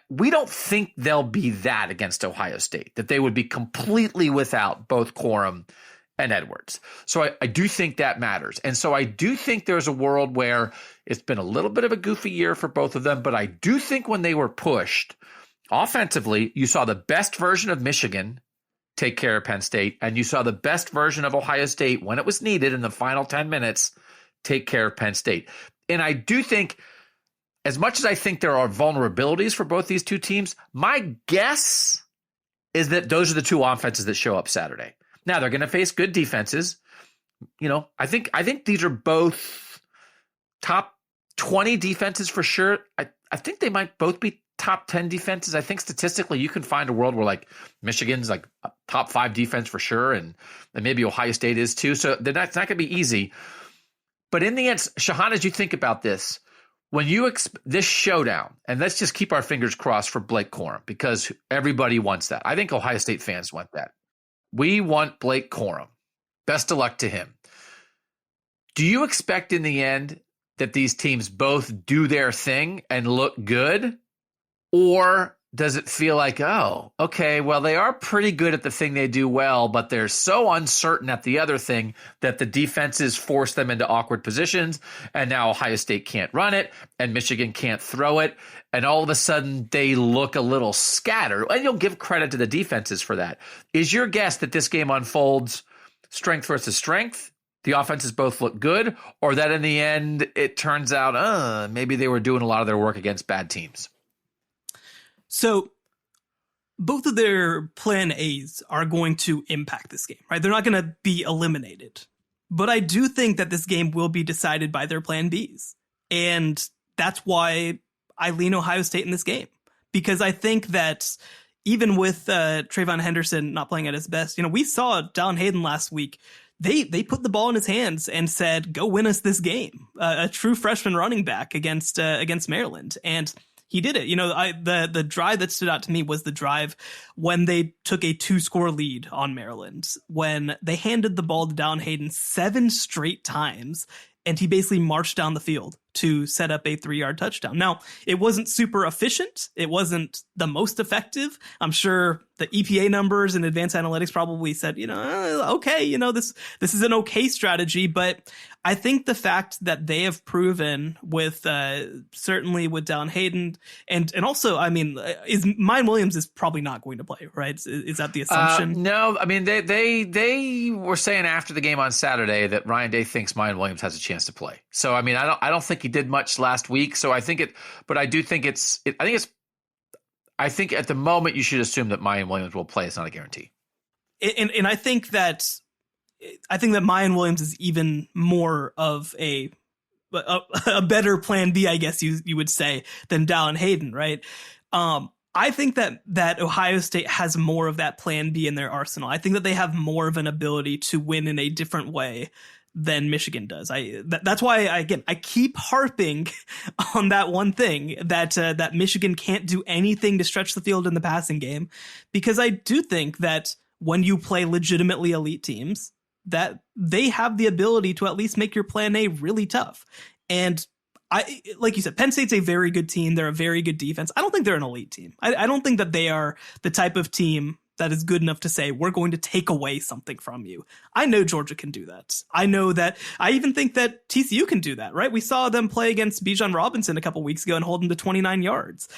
We don't think they'll be that against Ohio State, that they would be completely without both Corum and Edwards. So I do think that matters. And so I do think there's a world where it's been a little bit of a goofy year for both of them, but I do think when they were pushed offensively, you saw the best version of Michigan take care of Penn State, and you saw the best version of Ohio State when it was needed in the final 10 minutes take care of Penn State. And I do think, as much as I think there are vulnerabilities for both these 2 teams, my guess is that those are the 2 offenses that show up Saturday. Now they're going to face good defenses. I think these are both top 20 defenses for sure. I think they might both be top 10 defenses. I think statistically you can find a world where like Michigan's like a top 5 defense for sure, and maybe Ohio State is too. So it's not going to be easy. But in the end, Shehan, as you think about this, when you this showdown, and let's just keep our fingers crossed for Blake Corum, because everybody wants that. I think Ohio State fans want that. We want Blake Corum. Best of luck to him. Do you expect in the end that these teams both do their thing and look good? Or does it feel like, oh, okay, well, they are pretty good at the thing they do well, but they're so uncertain at the other thing that the defenses force them into awkward positions, and now Ohio State can't run it, and Michigan can't throw it, and all of a sudden they look a little scattered. And you'll give credit to the defenses for that. Is your guess that this game unfolds strength versus strength? The offenses both look good, or that in the end it turns out maybe they were doing a lot of their work against bad teams? So both of their plan A's are going to impact this game, right? They're not going to be eliminated. But I do think that this game will be decided by their plan B's. And that's why I lean Ohio State in this game. Because I think that even with Trayvon Henderson not playing at his best, we saw Dallin Hayden last week. They put the ball in his hands and said, go win us this game. A true freshman running back against Maryland. And he did it. You know, the drive that stood out to me was the drive when they took a 2-score lead on Maryland, when they handed the ball to Dalton Hayden 7 straight times, and he basically marched down the field to set up a 3-yard touchdown. Now, it wasn't super efficient. It wasn't the most effective. I'm sure the EPA numbers and advanced analytics probably said, okay, this is an okay strategy. But I think the fact that they have proven with certainly with Dalton Hayden and also, I mean, is Mayan Williams is probably not going to play, right? Is that the assumption? No, I mean, they were saying after the game on Saturday that Ryan Day thinks Mayan Williams has a chance to play. So, I mean, I don't think he did much last week. So I think I think at the moment you should assume that Mayan Williams will play. It's not a guarantee. And I think that Mayan Williams is even more of a better plan B, I guess you would say, than Dalton Hayden, right? I think that Ohio State has more of that plan B in their arsenal. I think that they have more of an ability to win in a different way than Michigan does. That's why I keep harping on that one thing that Michigan can't do anything to stretch the field in the passing game, because I do think that when you play legitimately elite teams, that they have the ability to at least make your plan A really tough. And like you said, Penn State's a very good team. They're a very good defense. I don't think they're an elite team. I don't think that they are the type of team that is good enough to say, we're going to take away something from you. I know Georgia can do that. I even think that TCU can do that, right? We saw them play against Bijan Robinson a couple weeks ago and hold him to 29 yards.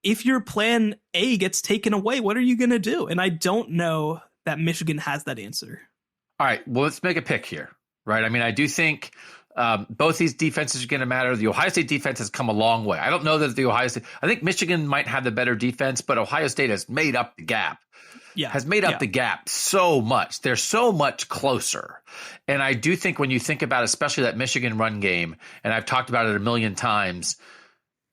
If your plan A gets taken away, what are you going to do? And I don't know that Michigan has that answer. All right, well, let's make a pick here, right? I mean, I do think both these defenses are going to matter. The Ohio State defense has come a long way. I don't know that I think Michigan might have the better defense, but Ohio State has made up the gap. The gap so much. They're so much closer. And I do think when you think about especially that Michigan run game, and I've talked about it a million times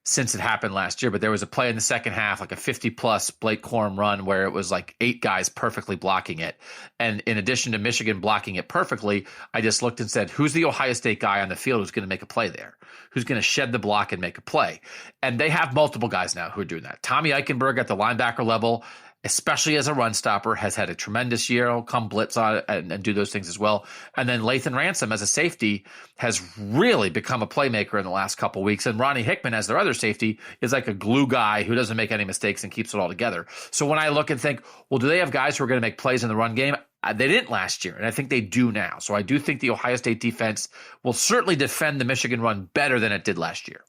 since it happened last year, but there was a play in the second half, like a 50-plus Blake Corum run where it was like 8 guys perfectly blocking it. And in addition to Michigan blocking it perfectly, I just looked and said, who's the Ohio State guy on the field who's going to make a play there? Who's going to shed the block and make a play? And they have multiple guys now who are doing that. Tommy Eichenberg at the linebacker level, especially as a run stopper, has had a tremendous year. He'll come blitz on it and do those things as well. And then Lathan Ransom as a safety has really become a playmaker in the last couple of weeks. And Ronnie Hickman as their other safety is like a glue guy who doesn't make any mistakes and keeps it all together. So when I look and think, well, do they have guys who are going to make plays in the run game? They didn't last year, and I think they do now. So I do think the Ohio State defense will certainly defend the Michigan run better than it did last year.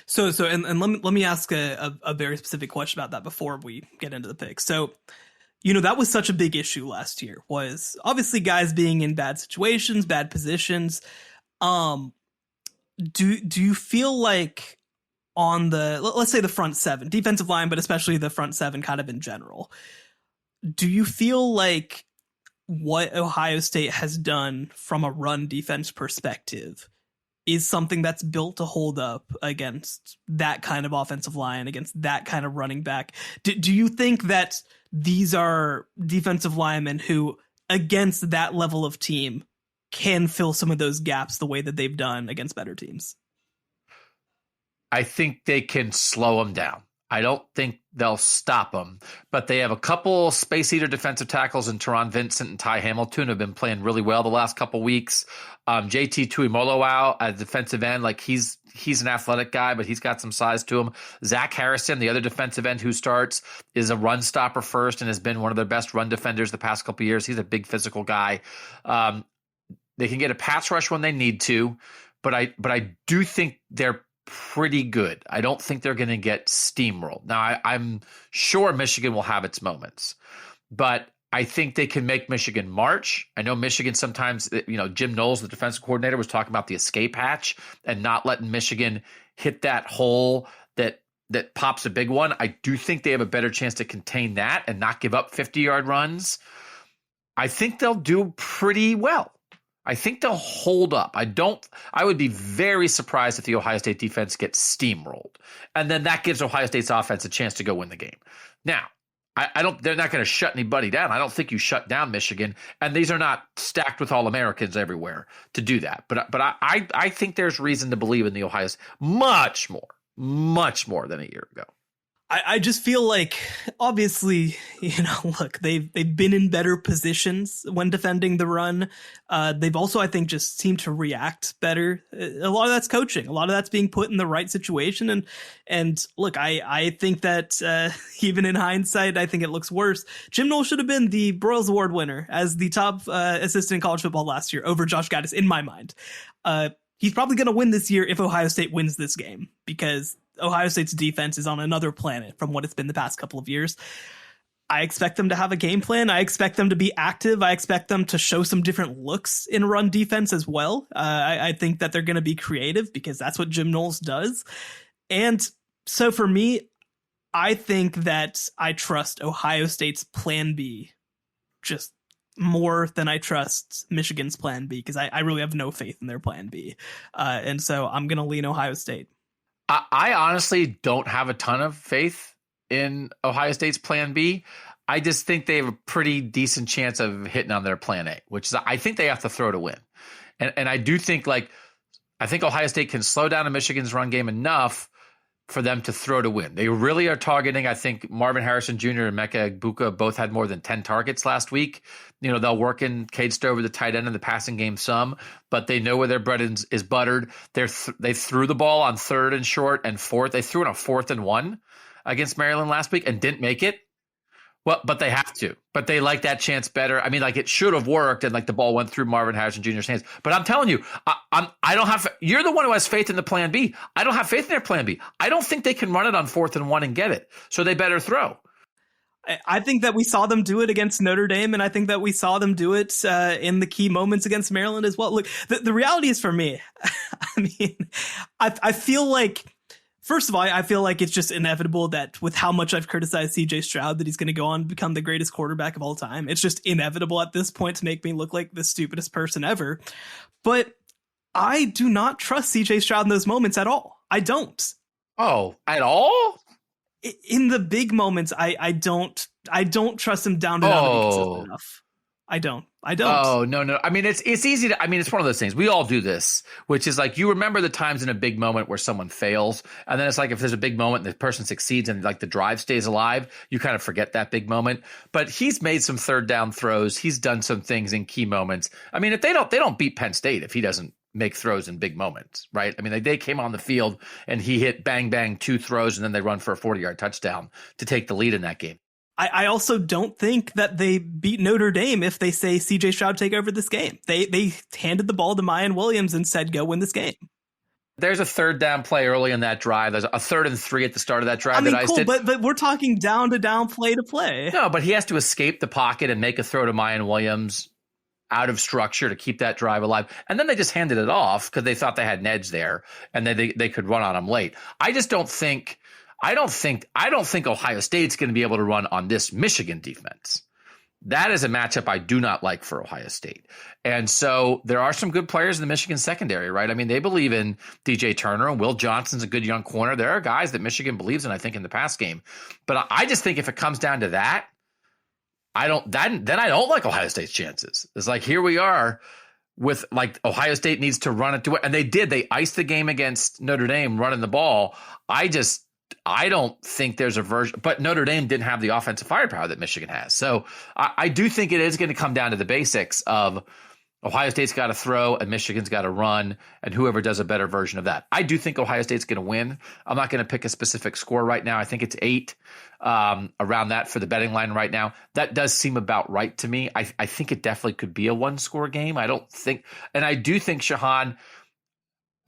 So let me ask a very specific question about that before we get into the pick. So, that was such a big issue last year, was obviously guys being in bad situations, bad positions. Do you feel like on let's say the front seven, defensive line, but especially the front seven kind of in general, do you feel like what Ohio State has done from a run defense perspective is something that's built to hold up against that kind of offensive line, against that kind of running back? Do you think that these are defensive linemen who, against that level of team, can fill some of those gaps the way that they've done against better teams? I think they can slow them down. I don't think they'll stop them, but they have a couple space eater defensive tackles in Teron Vincent and Ty Hamilton who have been playing really well the last couple weeks. JT Tuimoloau at defensive end, like he's an athletic guy, but he's got some size to him. Zach Harrison, the other defensive end who starts, is a run stopper first and has been one of their best run defenders the past couple of years. He's a big physical guy. They can get a pass rush when they need to, but I do think they're pretty good. I don't think they're going to get steamrolled. Now, I'm sure Michigan will have its moments, but I think they can make Michigan march. I know Michigan sometimes, Jim Knowles, the defensive coordinator, was talking about the escape hatch and not letting Michigan hit that hole that pops a big one. I do think they have a better chance to contain that and not give up 50-yard runs. I think they'll do pretty well. I think they'll hold up. I would be very surprised if the Ohio State defense gets steamrolled. And then that gives Ohio State's offense a chance to go win the game. Now, they're not going to shut anybody down. I don't think you shut down Michigan. And these are not stacked with All-Americans everywhere to do that. But I think there's reason to believe in the Ohio State much more much more than a year ago. I just feel like, obviously, look, they've been in better positions when defending the run. They've also, I think, just seemed to react better. A lot of that's coaching. A lot of that's being put in the right situation. And look, I think that even in hindsight, I think it looks worse. Jim Knowles should have been the Broyles Award winner as the top assistant in college football last year over Josh Gattis, in my mind. He's probably going to win this year if Ohio State wins this game, because Ohio State's defense is on another planet from what it's been the past couple of years. I expect them to have a game plan. I expect them to be active. I expect them to show some different looks in run defense as well. I think that they're going to be creative because that's what Jim Knowles does. And so for me, I think that I trust Ohio State's plan B just more than I trust Michigan's plan B, because I really have no faith in their plan B. And so I'm going to lean Ohio State. I honestly don't have a ton of faith in Ohio State's plan B. I just think they have a pretty decent chance of hitting on their plan A, which is I think they have to throw to win. And I do think I think Ohio State can slow down a Michigan's run game enough for them to throw to win. They really are targeting, I think Marvin Harrison Jr. and Mecca Egbuka both had more than 10 targets last week. They'll work in Cade Stover, the tight end, in the passing game some, but they know where their bread is buttered. They threw the ball on 3rd and short and 4th. They threw in a 4th and 1 against Maryland last week and didn't make it. Well, but they have to. But they like that chance better. I mean, it should have worked, and the ball went through Marvin Harrison Jr.'s hands. But I'm telling you, I don't have. You're the one who has faith in the plan B. I don't have faith in their plan B. I don't think they can run it on 4th and 1 and get it. So they better throw. I think that we saw them do it against Notre Dame, and I think that we saw them do it in the key moments against Maryland as well. Look, the reality is, for me, I mean, I feel like. First of all, I feel like it's just inevitable that with how much I've criticized CJ Stroud, that he's going to go on and become the greatest quarterback of all time. It's just inevitable at this point to make me look like the stupidest person ever. But I do not trust CJ Stroud in those moments at all. I don't. Oh, at all? In the big moments, I don't trust him down to down to be consistent enough. I don't. Oh, no. I mean, it's easy to, it's one of those things. We all do this, which is you remember the times in a big moment where someone fails. And then it's if there's a big moment and the person succeeds and the drive stays alive, you kind of forget that big moment. But he's made some 3rd down throws. He's done some things in key moments. I mean, if they don't beat Penn State if he doesn't make throws in big moments, right? I mean, they came on the field and he hit bang, bang, 2 throws, and then they run for a 40-yard touchdown to take the lead in that game. I also don't think that they beat Notre Dame if they say CJ Stroud take over this game. They handed the ball to Mayan Williams and said, go win this game. There's a 3rd down play early in that drive. There's a 3rd and 3 at the start of that drive. Cool, but we're talking down to down, play to play. No, but he has to escape the pocket and make a throw to Mayan Williams out of structure to keep that drive alive. And then they just handed it off because they thought they had an edge there and they could run on him late. I don't think Ohio State's going to be able to run on this Michigan defense. That is a matchup I do not like for Ohio State. And so there are some good players in the Michigan secondary, right? I mean, they believe in DJ Turner, and Will Johnson's a good young corner. There are guys that Michigan believes in, I think, in the pass game. But I just think if it comes down to that, I don't like Ohio State's chances. It's here we are with Ohio State needs to run it to it. And they did. They iced the game against Notre Dame running the ball. I don't think there's a version, but Notre Dame didn't have the offensive firepower that Michigan has. So I do think it is going to come down to the basics of Ohio State's got to throw and Michigan's got to run, and whoever does a better version of that. I do think Ohio State's going to win. I'm not going to pick a specific score right now. I think it's 8 around that for the betting line right now. That does seem about right to me. I think it definitely could be a 1-score game. I do think, Shehan,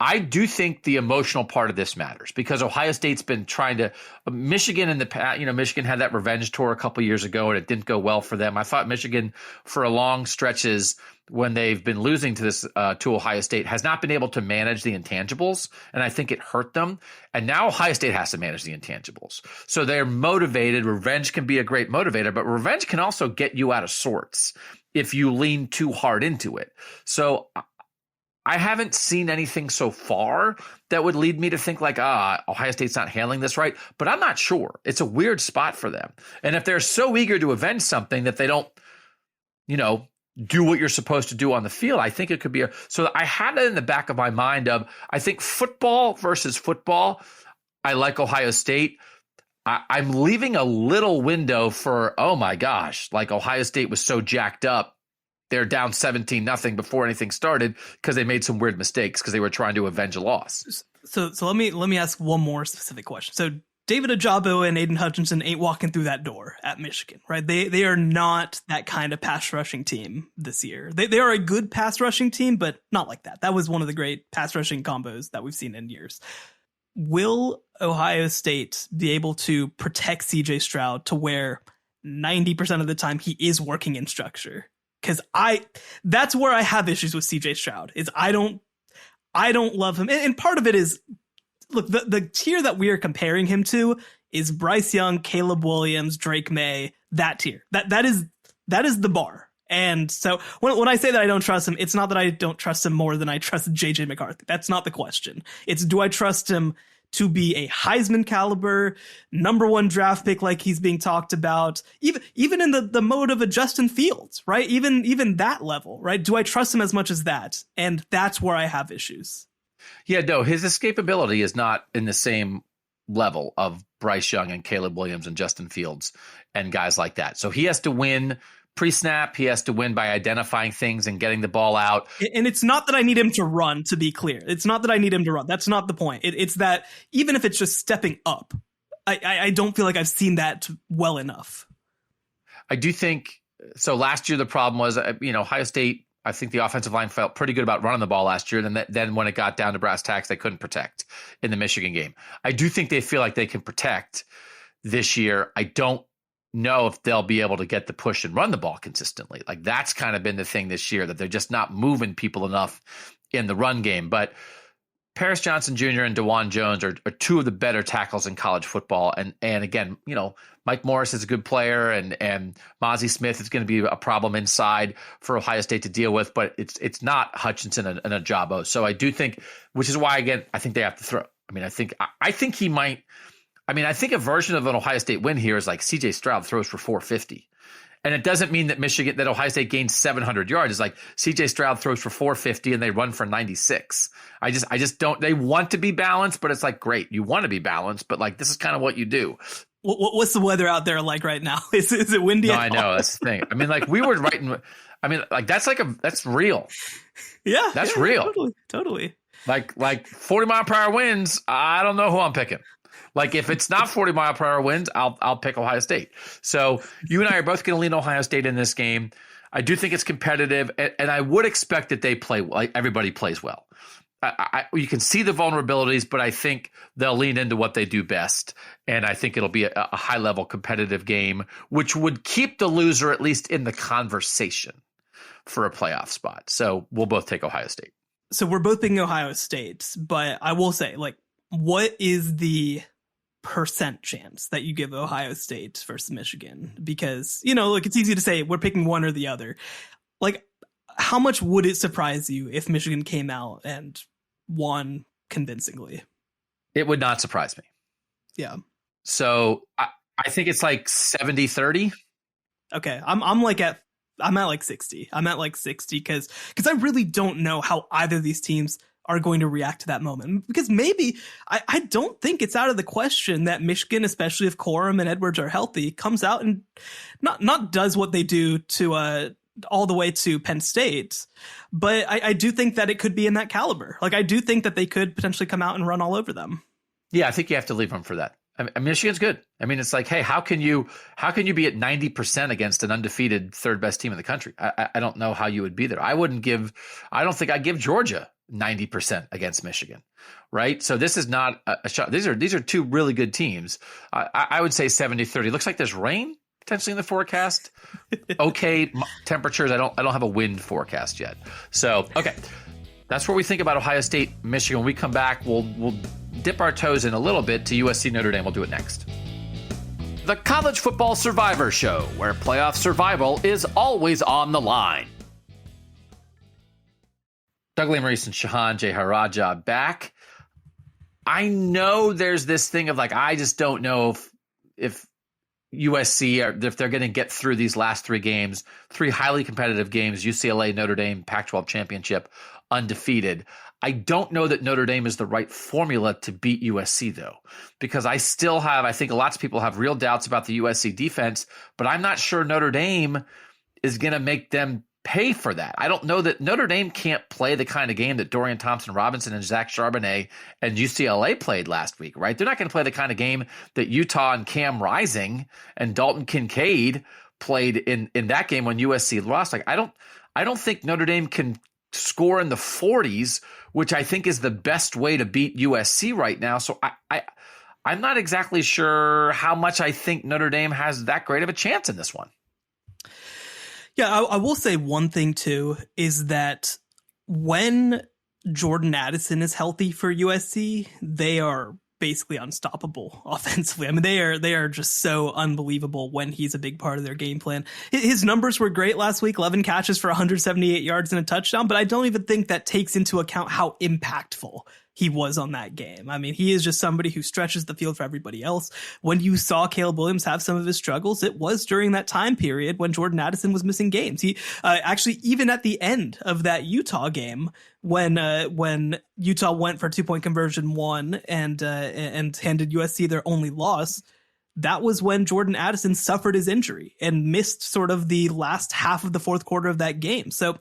I do think the emotional part of this matters because Ohio State's been trying to Michigan in the past. Michigan had that revenge tour a couple years ago and it didn't go well for them. I thought Michigan for a long stretches when they've been losing to this to Ohio State has not been able to manage the intangibles. And I think it hurt them. And now Ohio State has to manage the intangibles. So they're motivated. Revenge can be a great motivator, but revenge can also get you out of sorts if you lean too hard into it. So I haven't seen anything so far that would lead me to think Ohio State's not handling this right, but I'm not sure. It's a weird spot for them. And if they're so eager to avenge something that they don't, do what you're supposed to do on the field, I think it could be so I had that in the back of my mind of, I think football versus football, I like Ohio State. I'm leaving a little window for, oh my gosh, like Ohio State was so jacked up. They're down 17-0 before anything started because they made some weird mistakes because they were trying to avenge a loss. So let me ask one more specific question. So David Ajabo and Aiden Hutchinson ain't walking through that door at Michigan, right? They are not that kind of pass rushing team this year. They are a good pass rushing team, but not like that. That was one of the great pass rushing combos that we've seen in years. Will Ohio State be able to protect CJ Stroud to where 90% of the time he is working in structure? Because that's where I have issues with CJ Stroud is I don't love him. And part of it is, look, the tier that we are comparing him to is Bryce Young, Caleb Williams, Drake May, that tier. That is the bar. And so when I say that I don't trust him, it's not that I don't trust him more than I trust JJ McCarthy. That's not the question. It's, do I trust him to be a Heisman caliber #1 draft pick like he's being talked about, even in the mode of a Justin Fields, right? Even that level, right? Do I trust him as much as that? And that's where I have issues. Yeah, no, his escapability is not in the same level of Bryce Young and Caleb Williams and Justin Fields and guys like that. So he has to win pre-snap. He has to win by identifying things and getting the ball out. And it's not that I need him to run, to be clear. It's not that I need him to run. That's not the point. It's that even if it's just stepping up, I don't feel like I've seen that well enough. I do think so. Last year, the problem was, Ohio State, I think the offensive line felt pretty good about running the ball last year. And then when it got down to brass tacks, they couldn't protect in the Michigan game. I do think they feel like they can protect this year. I don't know if they'll be able to get the push and run the ball consistently. Like that's kind of been the thing this year, that they're just not moving people enough in the run game. But Paris Johnson Jr. and DeJuan Jones are two of the better tackles in college football. And again, Mike Morris is a good player, and Mozzie Smith is going to be a problem inside for Ohio State to deal with, but it's not Hutchinson and Ajabo. So I do think, which is why, again, I think they have to throw. I think he might. I think a version of an Ohio State win here is like CJ Stroud throws for 450. And it doesn't mean that Ohio State gains 700 yards. It's like CJ Stroud throws for 450 and they run for 96. I just don't, they want to be balanced, but it's like, great, you want to be balanced, but like, this is kind of what you do. What's the weather out there like right now? Is it windy? No, I know, that's the thing. We were writing, that's real. Yeah. That's real. Totally. Like 40 mile per hour winds. I don't know who I'm picking. Like if it's not 40 mile per hour winds, I'll pick Ohio State. So you and I are both going to lean Ohio State in this game. I do think it's competitive, and I would expect that they play like everybody plays well. You can see the vulnerabilities, but I think they'll lean into what they do best, and I think it'll be a high level competitive game, which would keep the loser at least in the conversation for a playoff spot. So we'll both take Ohio State. So we're both picking Ohio State, but I will say, like, what is the percent chance that you give Ohio State versus Michigan? Because, look, it's easy to say we're picking one or the other. Like, how much would it surprise you if Michigan came out and won convincingly? It would not surprise me. Yeah. So I think it's like 70-30. Okay. I'm at like 60. I'm at like 60 because I really don't know how either of these teams are going to react to that moment. Because maybe, I don't think it's out of the question that Michigan, especially if Corum and Edwards are healthy, comes out and not does what they do to all the way to Penn State. But I do think that it could be in that caliber. Like, I do think that they could potentially come out and run all over them. Yeah, I think you have to leave them for that. Michigan's good. It's like, hey, how can you be at 90% against an undefeated third best team in the country? I don't know how you would be there. I don't think I'd give Georgia 90% against Michigan, right? So this is not a shot. These are two really good teams. I would say 70-30. Looks like there's rain potentially in the forecast. Okay, temperatures. I don't have a wind forecast yet. So, okay. That's where we think about Ohio State, Michigan. When we come back, we'll dip our toes in a little bit to USC Notre Dame. We'll do it next. The College Football Survivor Show, where playoff survival is always on the line. Lesmerises and Shehan Jeyarajah back. I know there's this thing of like, I just don't know if USC, if they're going to get through these last three games, three highly competitive games, UCLA, Notre Dame, Pac-12 championship, undefeated. I don't know that Notre Dame is the right formula to beat USC, though, because I think lots of people have real doubts about the USC defense, but I'm not sure Notre Dame is going to make them pay for that. I don't know that Notre Dame can't play the kind of game that Dorian Thompson-Robinson and Zach Charbonnet and UCLA played last week, right? They're not going to play the kind of game that Utah and Cam Rising and Dalton Kincaid played in that game when USC lost. Like, I don't think Notre Dame can score in the 40s, which I think is the best way to beat USC right now. So I'm not exactly sure how much I think Notre Dame has that great of a chance in this one. Yeah, I will say one thing, too, is that when Jordan Addison is healthy for USC, they are basically unstoppable offensively. I mean, they are just so unbelievable when he's a big part of their game plan. His numbers were great last week, 11 catches for 178 yards and a touchdown, but I don't even think that takes into account how impactful he was on that game. I mean, he is just somebody who stretches the field for everybody else. When you saw Caleb Williams have some of his struggles, it was during that time period when Jordan Addison was missing games. He actually, even at the end of that Utah game, when Utah went for 2-point conversion, won and handed USC their only loss, that was when Jordan Addison suffered his injury and missed sort of the last half of the fourth quarter of that game. So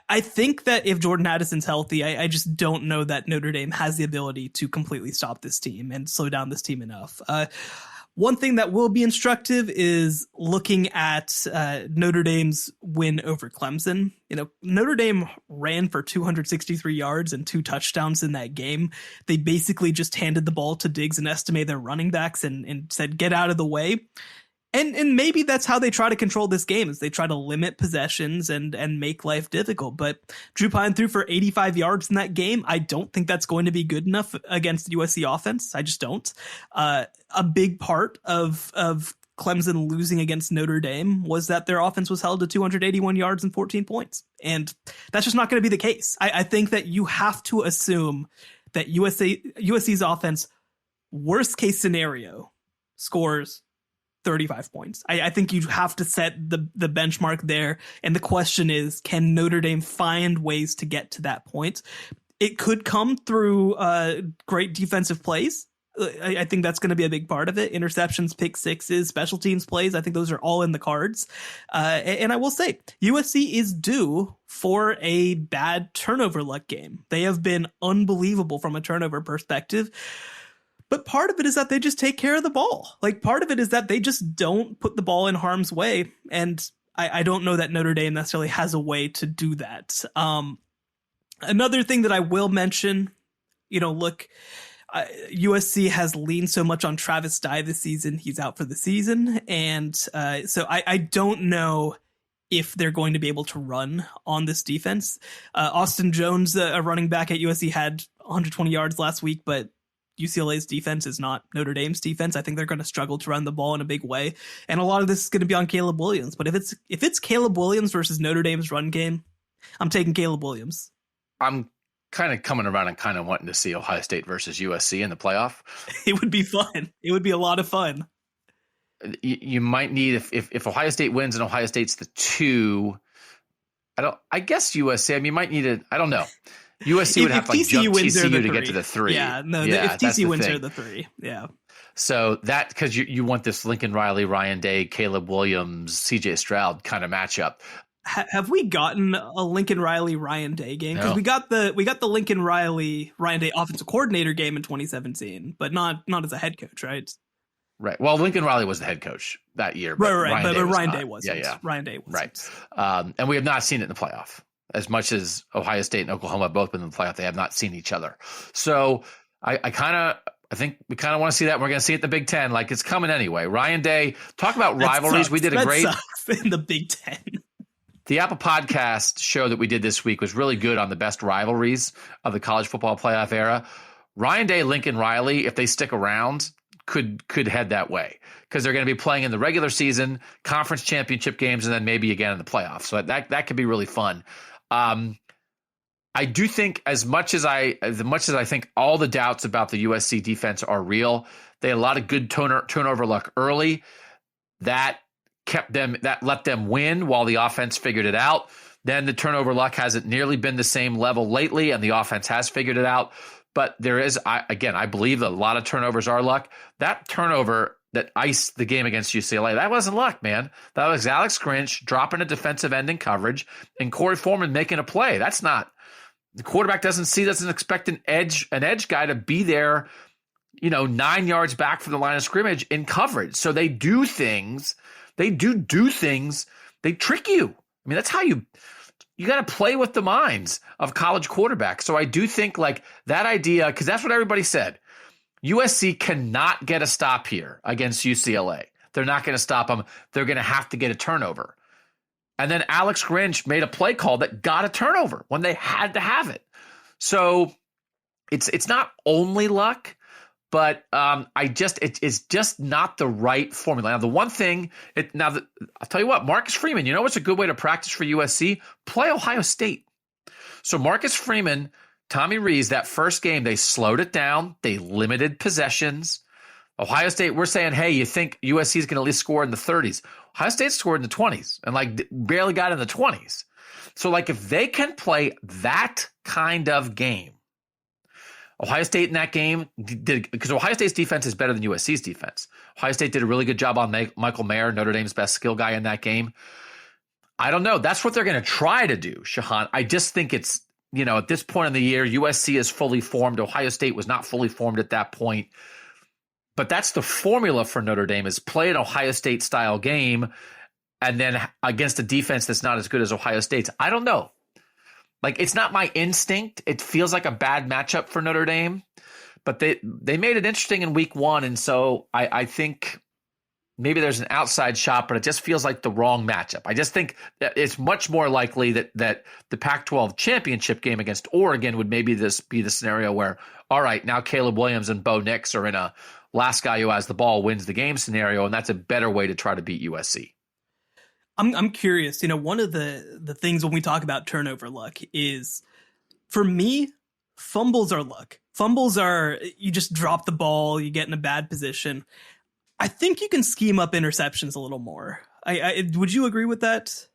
I think that if Jordan Addison's healthy, I just don't know that Notre Dame has the ability to completely stop this team and slow down this team enough. One thing that will be instructive is looking at Notre Dame's win over Clemson. You know, Notre Dame ran for 263 yards and 2 touchdowns in that game. They basically just handed the ball to Diggs and Estime, their running backs, and said, get out of the way. And maybe that's how they try to control this game, is they try to limit possessions and make life difficult. But Drew Pine threw for 85 yards in that game. I don't think that's going to be good enough against the USC offense. I just don't. A big part of Clemson losing against Notre Dame was that their offense was held to 281 yards and 14 points. And that's just not going to be the case. I think that you have to assume that USC's offense, worst case scenario, scores 35 points. I think you have to set the benchmark there. And the question is, can Notre Dame find ways to get to that point? It could come through great defensive plays. I think that's going to be a big part of it. Interceptions, pick sixes, special teams plays. I think those are all in the cards. And I will say, USC is due for a bad turnover luck game. They have been unbelievable from a turnover perspective. But part of it is that they just take care of the ball. Like, part of it is that they just don't put the ball in harm's way. And I don't know that Notre Dame necessarily has a way to do that. Another thing that I will mention, look, USC has leaned so much on Travis Dye this season. He's out for the season. And so I don't know if they're going to be able to run on this defense. Austin Jones, a running back at USC, had 120 yards last week, but UCLA's defense is not Notre Dame's defense. I think they're going to struggle to run the ball in a big way. And a lot of this is going to be on Caleb Williams. But if it's Caleb Williams versus Notre Dame's run game, I'm taking Caleb Williams. I'm kind of coming around and kind of wanting to see Ohio State versus USC in the playoff. It would be fun. It would be a lot of fun. You might need, if Ohio State wins and Ohio State's the 2, I guess USC, you might need I don't know. USC would have to jump TCU to get to the 3. Yeah, no, if TCU wins, they're the 3. Yeah. So that, because you want this Lincoln Riley, Ryan Day, Caleb Williams, CJ Stroud kind of matchup. Have we gotten a Lincoln Riley, Ryan Day game? Because No. we got the Lincoln Riley, Ryan Day offensive coordinator game in 2017, but not as a head coach, right? Right. Well, Lincoln Riley was the head coach that year. But Right. But Ryan Day was. wasn't. Yeah. Ryan Day wasn't. Right. And we have not seen it in the playoff. As much as Ohio State and Oklahoma have both been in the playoff, they have not seen each other. So I think we kind of want to see that. We're going to see it in the Big Ten. Like, it's coming anyway. Ryan Day, talk about rivalries. We did a great in the Big Ten. The Apple Podcast show that we did this week was really good on the best rivalries of the college football playoff era. Ryan Day, Lincoln Riley, if they stick around, could head that way, because they're going to be playing in the regular season, conference championship games, and then maybe again in the playoffs. So that could be really fun. I do think as much as I think all the doubts about the USC defense are real, they had a lot of good turnover luck early. that let them win while the offense figured it out. Then the turnover luck hasn't nearly been the same level lately, and the offense has figured it out. But there is, I believe a lot of turnovers are luck. That turnover that iced the game against UCLA, that wasn't luck, man. That was Alex Grinch dropping a defensive end in coverage and Corey Foreman making a play. That's not, the quarterback doesn't expect an edge guy to be there, 9 yards back from the line of scrimmage in coverage. So they do things. They do things. They trick you. I mean, that's how you got to play with the minds of college quarterbacks. So I do think like that idea, because that's what everybody said. USC cannot get a stop here against UCLA. They're not going to stop them. They're going to have to get a turnover. And then Alex Grinch made a play call that got a turnover when they had to have it. So it's not only luck, but it's just not the right formula. Now, the one thing, I'll tell you what, Marcus Freeman, you know what's a good way to practice for USC? Play Ohio State. So Marcus Freeman, Tommy Rees, that first game, they slowed it down. They limited possessions. Ohio State, we're saying, hey, you think USC is going to at least score in the 30s. Ohio State scored in the 20s and barely got in the 20s. So if they can play that kind of game, Ohio State in that game did, because Ohio State's defense is better than USC's defense. Ohio State did a really good job on Michael Mayer, Notre Dame's best skill guy in that game. I don't know. That's what they're going to try to do, Shehan. I just think it's, at this point in the year, USC is fully formed. Ohio State was not fully formed at that point. But that's the formula for Notre Dame, is play an Ohio State style game and then against a defense that's not as good as Ohio State's. I don't know. It's not my instinct. It feels like a bad matchup for Notre Dame. But they made it interesting in week one. And so I think maybe there's an outside shot, but it just feels like the wrong matchup. I just think that it's much more likely that the Pac-12 championship game against Oregon would maybe be the scenario where, all right, now Caleb Williams and Bo Nix are in a last guy who has the ball wins the game scenario, and that's a better way to try to beat USC. I'm curious. One of the things when we talk about turnover luck is, for me, fumbles are luck. Fumbles are, you just drop the ball, you get in a bad position. I think you can scheme up interceptions a little more. Would you agree with that?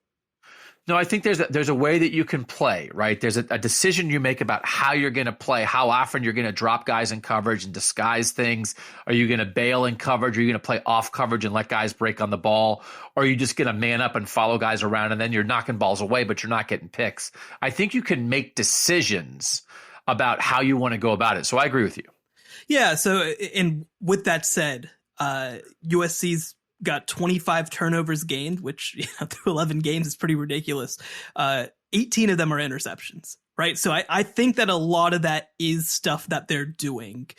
No, I think there's a way that you can play, right? There's a decision you make about how you're going to play, how often you're going to drop guys in coverage and disguise things. Are you going to bail in coverage? Are you going to play off coverage and let guys break on the ball? Or are you just going to man up and follow guys around and then you're knocking balls away, but you're not getting picks? I think you can make decisions about how you want to go about it. So I agree with you. Yeah. So, and with that said, USC's got 25 turnovers gained, which through 11 games is pretty ridiculous. 18 of them are interceptions, right? So I think that a lot of that is stuff that they're doing.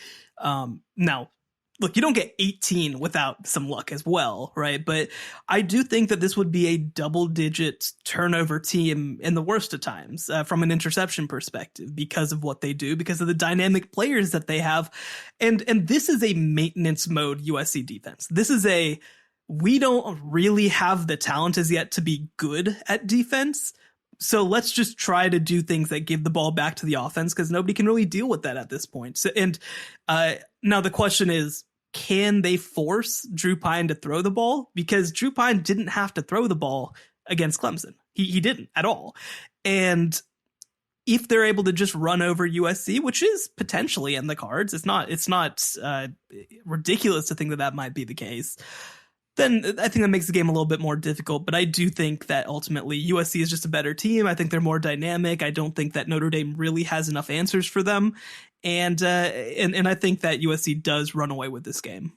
Now, look, you don't get 18 without some luck as well, right? But I do think that this would be a double-digit turnover team in the worst of times from an interception perspective, because of what they do, because of the dynamic players that they have. And this is a maintenance mode USC defense. This is we don't really have the talent as yet to be good at defense. So let's just try to do things that give the ball back to the offense, because nobody can really deal with that at this point. So, and now the question is, can they force Drew Pyne to throw the ball? Because Drew Pyne didn't have to throw the ball against Clemson. He didn't at all. And if they're able to just run over USC, which is potentially in the cards, it's not ridiculous to think that might be the case, then I think that makes the game a little bit more difficult. But I do think that ultimately USC is just a better team. I think they're more dynamic. I don't think that Notre Dame really has enough answers for them. And I think that USC does run away with this game.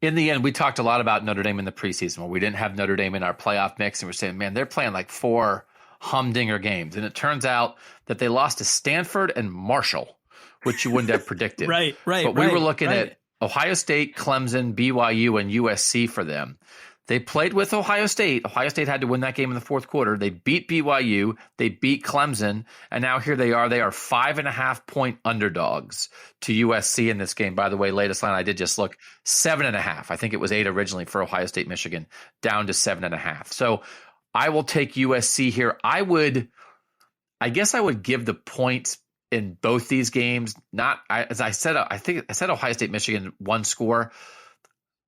In the end, we talked a lot about Notre Dame in the preseason where we didn't have Notre Dame in our playoff mix. And we're saying, man, they're playing like 4 humdinger games. And it turns out that they lost to Stanford and Marshall, which you wouldn't have predicted. Right. But we were looking at Ohio State, Clemson, BYU, and USC for them. They played with Ohio State. Ohio State had to win that game in the fourth quarter. They beat BYU. They beat Clemson. And now here they are. They are 5.5-point underdogs to USC in this game. By the way, latest line I did just look, 7.5. I think it was 8 originally for Ohio State, Michigan, down to 7.5. So I will take USC here. I guess I would give the points in both these games. As I said, I think I said Ohio State, Michigan, 1 score.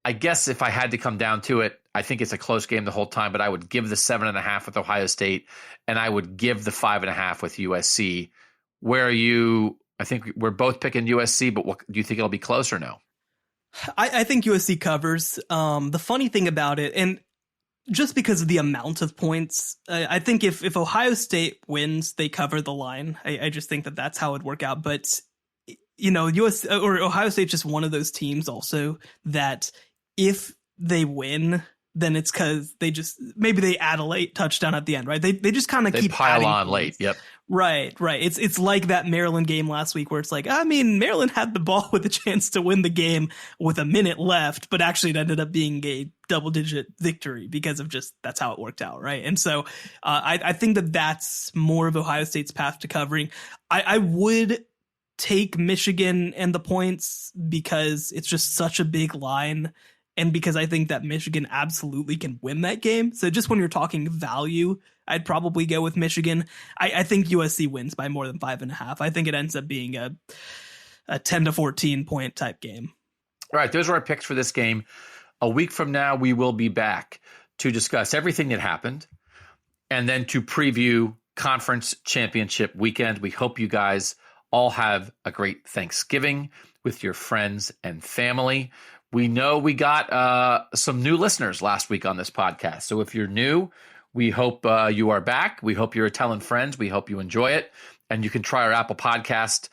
I guess if I had to come down to it, I think it's a close game the whole time, but I would give the 7.5 with Ohio State, and I would give the 5.5 with USC. Where are you? I think we're both picking USC, but what, do you think it'll be close or no? I think USC covers. The funny thing about it, and just because of the amount of points, I think if Ohio State wins, they cover the line. I just think that's how it'd work out. But, USC or Ohio State's just one of those teams also that if they win, then it's because maybe they add a late touchdown at the end, right? They just kind of keep pile on points. late. Yep. Right. It's like that Maryland game last week where it's like, Maryland had the ball with a chance to win the game with a minute left, but actually it ended up being a double-digit victory because of that's how it worked out, right? And so I think that's more of Ohio State's path to covering. I would take Michigan and the points because it's just such a big line, and because I think that Michigan absolutely can win that game. So just when you're talking value, I'd probably go with Michigan. I think USC wins by more than 5.5. I think it ends up being a 10 to 14 point type game. All right, those are our picks for this game. A week from now, we will be back to discuss everything that happened and then to preview conference championship weekend. We hope you guys all have a great Thanksgiving with your friends and family. We know we got some new listeners last week on this podcast. So if you're new, we hope you are back. We hope you're telling friends. We hope you enjoy it. And you can try our Apple Podcast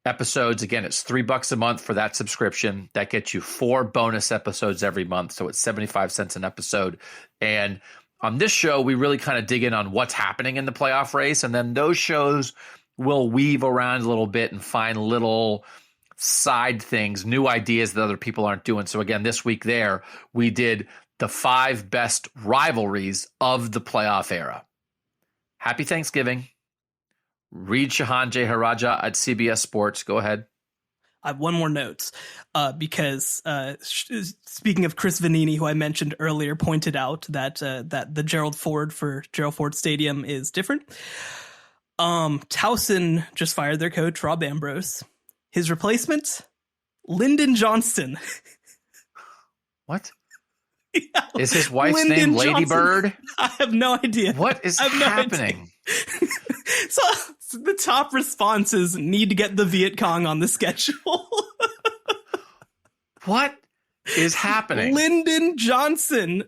episodes. Again, it's $3 a month for that subscription. That gets you 4 bonus episodes every month. So it's 75 cents an episode. And on this show, we really kind of dig in on what's happening in the playoff race. And then those shows will weave around a little bit and find little side things, new ideas that other people aren't doing. So again, this week we did the 5 best rivalries of the playoff era. Happy Thanksgiving. Read Shehan Jeyarajah at CBS Sports. Go ahead. I have one more note because speaking of Chris Vanini, who I mentioned earlier, pointed out that the Gerald Ford Stadium is different. Towson just fired their coach, Rob Ambrose. His replacement, Lyndon Johnson. What? Yeah, is his wife's Lyndon name Lady Johnson. Bird? I have no idea. What is happening? So the top responses need to get the Viet Cong on the schedule. What is happening? Lyndon Johnson.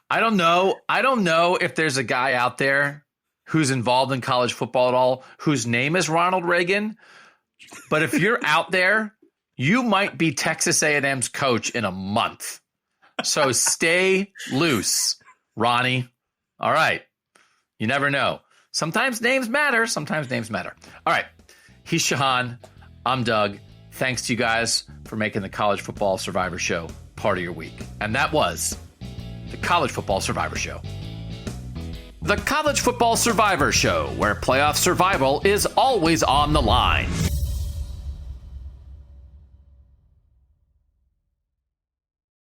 I don't know if there's a guy out there who's involved in college football at all whose name is Ronald Reagan. But if you're out there, you might be Texas A&M's coach in a month. So stay loose, Ronnie. All right. You never know. Sometimes names matter. All right. He's Shehan. I'm Doug. Thanks to you guys for making the College Football Survivor Show part of your week. And that was the College Football Survivor Show. The College Football Survivor Show, where playoff survival is always on the line.